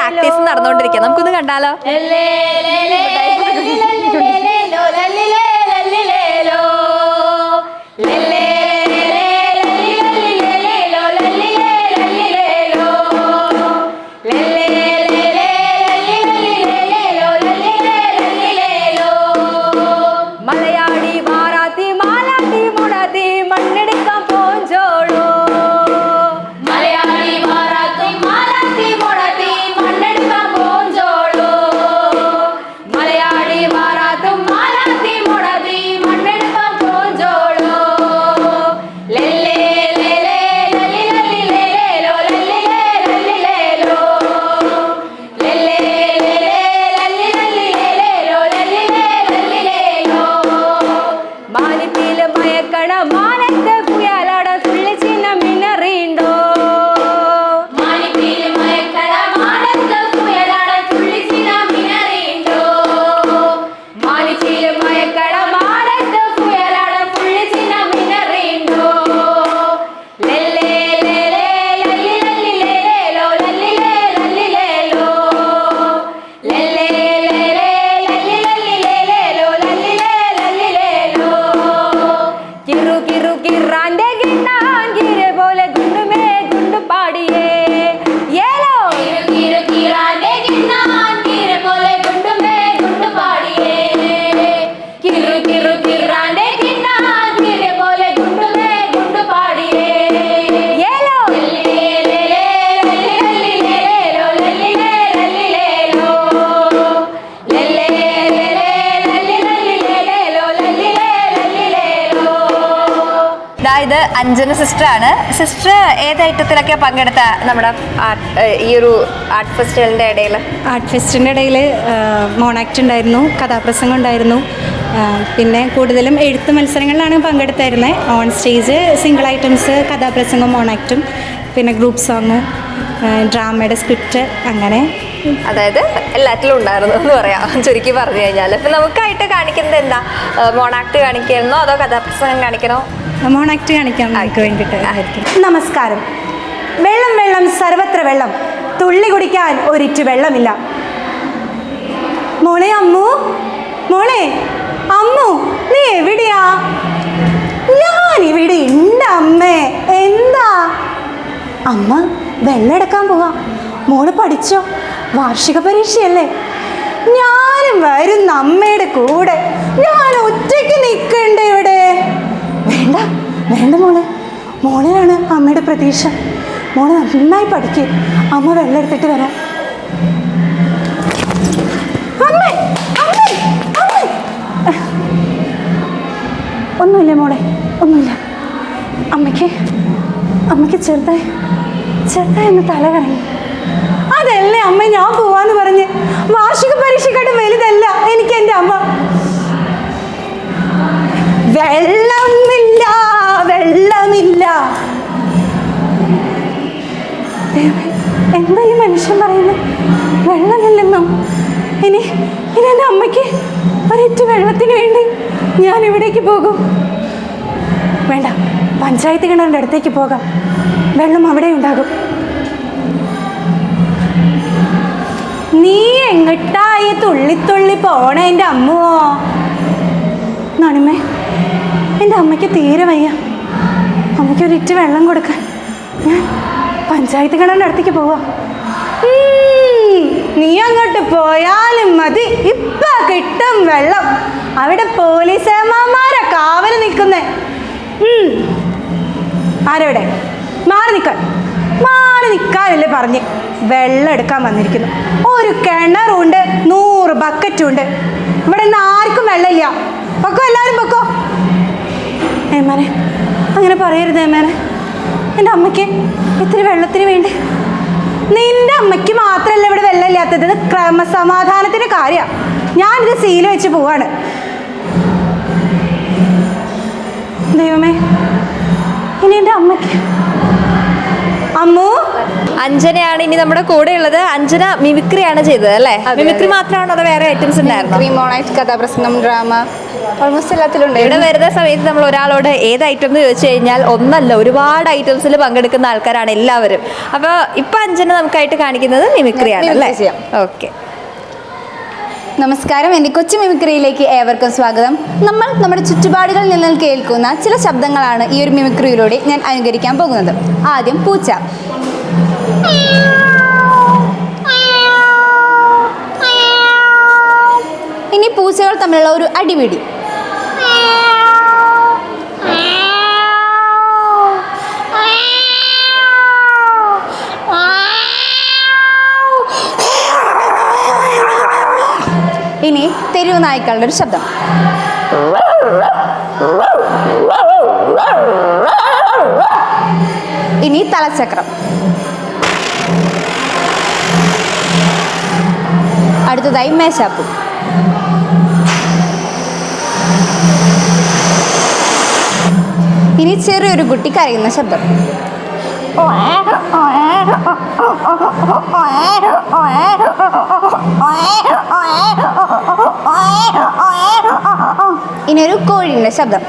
S1: പ്രാക്ടീസ് നടന്നുകൊണ്ടിരിക്കുക. നമുക്കൊന്ന് കണ്ടാലോ? മലയാളി മാറാത്തി മാലാത്തി മുടാത്തി മണ്ണെടുക്കാൻ പോഞ്ചോളൂ. മലയാളി മാറാത്തി മാലാത്തി മുടാത്തി മണ്ണെടുക്കാൻ പോഞ്ചോളൂ. മലയാളി മാറാത്തും മാലാത്തി മുടാത്തി മണ്ണെടുക്കാൻ പോഞ്ചോളൂ. ലല്ലേ ലല്ലേ ലല്ലി ലല്ലി ലേലോ ലല്ലി ലല്ലി ലേലോ ലല്ലേ ലല്ലേ ലല്ലി ലല്ലി ലേലോ ലല്ലി ലല്ലി ലേലോ. മാനിപ്പില് മയക്കണ മാനത്ത് പുയാലാട തുള്ളി ചിന്ന മിന്നറിണ്ടോ. മാനിപ്പില് മയക്കണ മാനത്ത് പുയാലാട തുള്ളി ചിന്ന മിന്നറിണ്ടോ. മാനിപ്പില് മയക്കണ മാനത്ത് പുയാലാട തുള്ളി ചിന്ന മിന്നറിണ്ടോ. ലല്ലേ ലല്ലേ ലല്ലി ലല്ലി ലേലോ ലല്ലി ലല്ലി ലേലോ ലല്ലേ ലല്ലേ ലല്ലി ലല്ലി ലേലോ ലല്ലി ലല്ലി ലേലോ. കിറു കിറു കിറാന്റെ കിണ്ണാൻ കിരെ പോലെ ഗുണ്ടുമേ ഗുണ്ടു പാടിയേ ഏലോ. കിറു കിറു കിറാന്റെ കിണ്ണാൻ കിരെ പോലെ ഗുണ്ടുമേ ഗുണ്ടു പാടിയേ. കിറു കിറു കിറാന്റെ കിണ്ണാൻ കിരെ പോലെ ഗുണ്ടുമേ ഗുണ്ടു പാടിയേ ഏലോ. ലല്ലേ ലല്ലേ ലല്ലി ലല്ലി ലേലോ ലല്ലി ലല്ലി ലേലോ ലല്ലേ ലല്ലേ ലല്ലി ലല്ലി ലേലോ ലല്ലി ലല്ലി ലേലോ. ഇത് അഞ്ജന സിസ്റ്റർ ആണ്. സിസ്റ്റർ ഏത് ഐറ്റത്തിലൊക്കെ പങ്കെടുത്ത നമ്മുടെ ഈ ഒരു ആർട്ട് ഫെസ്റ്റിവലിന്റെ ഇടയിൽ?
S11: ആർട്ട് ഫെസ്റ്റിൻ്റെ ഇടയിൽ മോണാക്ട് ഉണ്ടായിരുന്നു, കഥാപ്രസംഗം ഉണ്ടായിരുന്നു. പിന്നെ കൂടുതലും എഴുത്ത് മത്സരങ്ങളിലാണ് പങ്കെടുത്തായിരുന്നത്. ഓൺ സ്റ്റേജ് സിംഗിൾ ഐറ്റംസ്, കഥാപ്രസംഗം, മോണാക്റ്റും, പിന്നെ ഗ്രൂപ്പ് സോങ്, ഡ്രാമയുടെ സ്ക്രിപ്റ്റ്, അങ്ങനെ
S1: അതായത് എല്ലാറ്റിലും ഉണ്ടായിരുന്നു എന്ന് പറയാം ചുരുക്കി പറഞ്ഞു കഴിഞ്ഞാൽ. ഇപ്പം നമുക്കായിട്ട് കാണിക്കുന്നത് എന്താ? മോണാക്ട് കാണിക്കണോ അതോ കഥാപ്രസംഗം കാണിക്കണോ?
S11: മോണാക്ട് കാണിക്കാൻ എനിക്ക് വേണ്ടിയിട്ട് ആയിരിക്കും.
S12: നമസ്കാരം. വെള്ളം വെള്ളം സർവത്ര വെള്ളം, തുള്ളി കുടിക്കാൻ ഒരിറ്റു വെള്ളമില്ല. മോളെ അമ്മു, മോളെ അമ്മു, നീ എവിടെയാ? ഞാനിവിടെ ഉണ്ട് അമ്മേ. എന്താ? അമ്മ വെള്ളം എടുക്കാൻ പോവാ. മോള് പഠിച്ചോ? വാർഷിക പരീക്ഷയല്ലേ? ഞാനും വരുന്ന അമ്മയുടെ കൂടെ. ഞാൻ ഒറ്റയ്ക്ക് നിൽക്കണ്ടേ ഇവിടെ? വേണ്ട വേണ്ട മോളെ, മോളിലാണ് അമ്മയുടെ പ്രതീക്ഷ. മോള് നന്നായി പഠിക്കുക. അമ്മ വെള്ളം എടുത്തിട്ട് വരാം. അമ്മേ അമ്മേ അമ്മേ. ഒന്നുമില്ല മോളെ, ഒന്നുമില്ല. അമ്മയ്ക്ക് ചെറുതായി ഒന്ന് തല കറങ്ങി. അതല്ലേ അമ്മ ഞാൻ പോവാന്ന് പറഞ്ഞ്. വാർഷിക പരീക്ഷക്കാട്ടും വലുതല്ല എനിക്ക് എൻ്റെ അമ്മ. വെള്ളമില്ല വെള്ളമില്ല. എന്താ ഈ മനുഷ്യൻ പറയുന്നത്? വെള്ളമില്ലെന്നോ? ഇനി എൻ്റെ അമ്മയ്ക്ക് ഒരിറ്റു വെള്ളത്തിന് വേണ്ടി ഞാൻ ഇവിടേക്ക് പോകും. വേണ്ട, പഞ്ചായത്ത് കിണറിൻ്റെ അടുത്തേക്ക് പോകാം. വെള്ളം അവിടെ ഉണ്ടാകും. നീ എങ്ങട്ടായി തുള്ളിത്തുള്ളി പോണ എൻ്റെ അമ്മുവോ? നാണിമേ, എൻ്റെ അമ്മയ്ക്ക് തീരെ വയ്യ. അമ്മയ്ക്ക് ഒരിറ്റ് വെള്ളം കൊടുക്കാൻ ഞാൻ പഞ്ചായത്ത് കിണറിൻ്റെ അടുത്തേക്ക് പോവാ. നീ അങ്ങോട്ട് പോയാലും മതി, ഇപ്പൊ കിട്ടും വെള്ളം. അവിടെ പോലീസേമാരെ കാവല് നിൽക്കുന്നേ. ആരെവിടെ? മാറി നിൽക്കാനല്ലേ പറഞ്ഞ്. വെള്ളം എടുക്കാൻ വന്നിരിക്കുന്നു. ഒരു കിണറുണ്ട്, 100 ബക്കറ്റും ഉണ്ട്. ഇവിടെ നിന്ന് ആർക്കും വെള്ളമില്ല. പൊക്കോ, എല്ലാവരും പൊക്കോ. ഏമാനെ, അങ്ങനെ പറയരുത് ഏമാനെ. എൻ്റെ അമ്മയ്ക്ക് ഇത്തിരി വെള്ളത്തിന് വേണ്ടി. നിന്റെ അമ്മയ്ക്ക് മാത്രമല്ല ഇവിടെ വെള്ളമില്ലാത്തത്, ഇത് ക്രമസമാധാനത്തിൻ്റെ കാര്യമാണ്. ഞാനിത് സീൽ വെച്ച് പോവാണ്. ദൈവമേ, ഇനി എൻ്റെ അമ്മയ്ക്ക്. അമ്മു,
S1: അഞ്ജനയാണ് ഇനി നമ്മുടെ കൂടെ ഉള്ളത്. അഞ്ജന മിമിക്രിയാണ് ചെയ്തത് അല്ലേ? മിമിക്രി മാത്രമാണോ അതോ വേറെ ഐറ്റംസ് ഉണ്ടായിരുന്നു?
S5: മോണാക്ട്, കഥാപ്രസംഗം, ഡ്രാമ, ഓൾമോസ്റ്റ് എല്ലാത്തിലും ഉണ്ട്.
S1: ഇവിടെ വരുന്ന സമയത്ത് നമ്മൾ ഒരാളോട് ഏത് ഐറ്റം എന്ന് ചോദിച്ചു കഴിഞ്ഞാൽ ഒന്നല്ല, ഒരുപാട് ഐറ്റംസിൽ പങ്കെടുക്കുന്ന ആൾക്കാരാണ് എല്ലാവരും. അപ്പോൾ ഇപ്പം അഞ്ജന നമുക്കായിട്ട് കാണിക്കുന്നത് മിമിക്രിയാണ് അല്ലേ? ഓക്കെ.
S5: നമസ്കാരം, എൻ്റെ കൊച്ചു മിമിക്രിയിലേക്ക് ഏവർക്കും സ്വാഗതം. നമ്മൾ നമ്മുടെ ചുറ്റുപാടുകളിൽ നിന്ന് കേൾക്കുന്ന ചില ശബ്ദങ്ങളാണ് ഈ ഒരു മിമിക്രിയിലൂടെ ഞാൻ അനുകരിക്കാൻ പോകുന്നത്. ആദ്യം പൂച്ച. ഇനി പൂച്ചകൾ തമ്മിലുള്ള ഒരു അടിപിടി. ഇനി തെരുവ് നായ്ക്കളുടെ ഒരു ശബ്ദം. ഇനി തലച്ചക്രം. അടുത്തതായി മേശാപ്പു. ഇനി ചെറിയൊരു കുട്ടി കരയുന്ന ശബ്ദം. ഇനി ഒരു കോഴിയുടെ ശബ്ദം.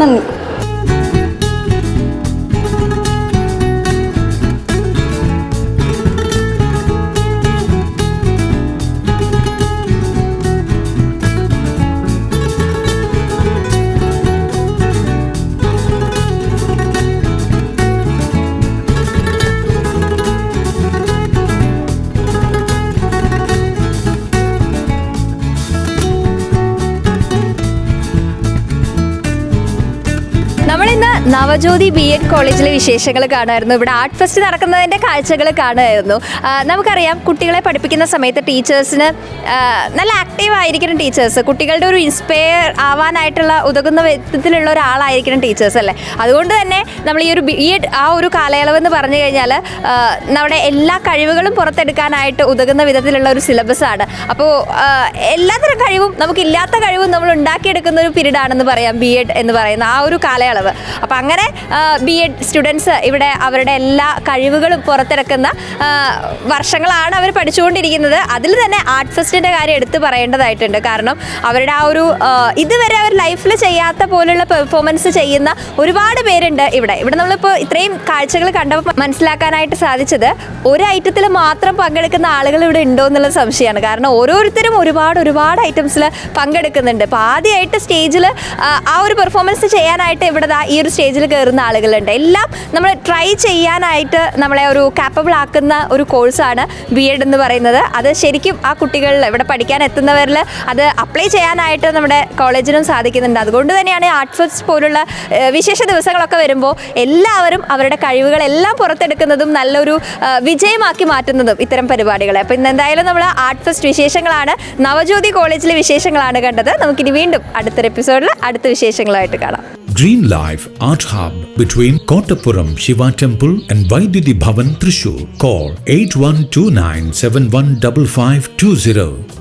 S5: നന്ദി.
S1: നമ്മളിന്ന് നവജ്യോതി BEd കോളേജിലെ വിശേഷങ്ങൾ കാണുമായിരുന്നു. ഇവിടെ ആർട്ട് ഫെസ്റ്റ് നടക്കുന്നതിൻ്റെ കാഴ്ചകൾ കാണുമായിരുന്നു. നമുക്കറിയാം, കുട്ടികളെ പഠിപ്പിക്കുന്ന സമയത്ത് ടീച്ചേഴ്സിന് നല്ല ആക്റ്റീവ് ആയിരിക്കണം ടീച്ചേഴ്സ്. കുട്ടികളുടെ ഒരു ഇൻസ്പയർ ആവാനായിട്ടുള്ള ഉതകുന്ന വിധത്തിലുള്ള ഒരാളായിരിക്കണം ടീച്ചേഴ്സ് അല്ലേ. അതുകൊണ്ട് തന്നെ നമ്മൾ ഈ ഒരു BEd ആ ഒരു കാലയളവ് എന്ന് പറഞ്ഞു കഴിഞ്ഞാൽ നമ്മുടെ എല്ലാ കഴിവുകളും പുറത്തെടുക്കാനായിട്ട് ഉതകുന്ന വിധത്തിലുള്ള ഒരു സിലബസാണ്. അപ്പോൾ എല്ലാത്തരം കഴിവും, നമുക്കില്ലാത്ത കഴിവും നമ്മൾ ഉണ്ടാക്കിയെടുക്കുന്ന ഒരു പീരീഡാണെന്ന് പറയാം BEd എന്ന് പറയുന്ന ആ ഒരു കാലയളവ്. അപ്പം അങ്ങനെ BEd സ്റ്റുഡൻസ് ഇവിടെ അവരുടെ എല്ലാ കഴിവുകളും പുറത്തിറക്കുന്ന വർഷങ്ങളാണ് അവർ പഠിച്ചുകൊണ്ടിരിക്കുന്നത്. അതിൽ തന്നെ ആർട്ട് ഫെസ്റ്റിൻ്റെ കാര്യം എടുത്ത് പറയേണ്ടതായിട്ടുണ്ട്. കാരണം അവരുടെ ആ ഒരു ഇതുവരെ അവർ ലൈഫിൽ ചെയ്യാത്ത പോലുള്ള പെർഫോമൻസ് ചെയ്യുന്ന ഒരുപാട് പേരുണ്ട് ഇവിടെ. നമ്മളിപ്പോൾ ഇത്രയും കാഴ്ചകൾ കണ്ടപ്പോൾ മനസ്സിലാക്കാനായിട്ട് സാധിച്ചത് ഒരു ഐറ്റത്തിൽ മാത്രം പങ്കെടുക്കുന്ന ആളുകൾ ഇവിടെ ഉണ്ടോ എന്നുള്ള സംശയമാണ്. കാരണം ഓരോരുത്തരും ഒരുപാട് ഐറ്റംസിൽ പങ്കെടുക്കുന്നുണ്ട്. അപ്പോൾ ആദ്യമായിട്ട് സ്റ്റേജിൽ ആ ഒരു പെർഫോമൻസ് ചെയ്യാനായിട്ട് ഇവിടെ ഈ ഒരു സ്റ്റേജിൽ കയറുന്ന ആളുകളുണ്ട്. എല്ലാം നമ്മൾ ട്രൈ ചെയ്യാനായിട്ട് നമ്മളെ ഒരു കാപ്പബിൾ ആക്കുന്ന ഒരു കോഴ്സാണ് BEd എന്ന് പറയുന്നത്. അത് ശരിക്കും ആ കുട്ടികളിൽ ഇവിടെ പഠിക്കാൻ എത്തുന്നവരിൽ അത് അപ്ലൈ ചെയ്യാനായിട്ട് നമ്മുടെ കോളേജിനും സാധിക്കുന്നുണ്ട്. അതുകൊണ്ട് തന്നെയാണ് ആർട്ട് ഫെസ്റ്റ് പോലുള്ള വിശേഷ ദിവസങ്ങളൊക്കെ വരുമ്പോൾ എല്ലാവരും അവരുടെ കഴിവുകളെല്ലാം പുറത്തെടുക്കുന്നതും നല്ലൊരു വിജയമാക്കി മാറ്റുന്നതും ഇത്തരം പരിപാടികളെ. അപ്പോൾ ഇന്ന് എന്തായാലും നമ്മൾ ആർട്ട് ഫെസ്റ്റ് വിശേഷങ്ങളാണ്, നവജ്യോതി കോളേജിലെ വിശേഷങ്ങളാണ് കണ്ടത്. നമുക്കിനി വീണ്ടും അടുത്തൊരു എപ്പിസോഡിൽ അടുത്ത വിശേഷങ്ങളായിട്ട് കാണാം.
S13: Green Life Art Hub between Kottapuram Shiva Temple and Vaidudi Bhavan, Thrissur. Call 8129715520.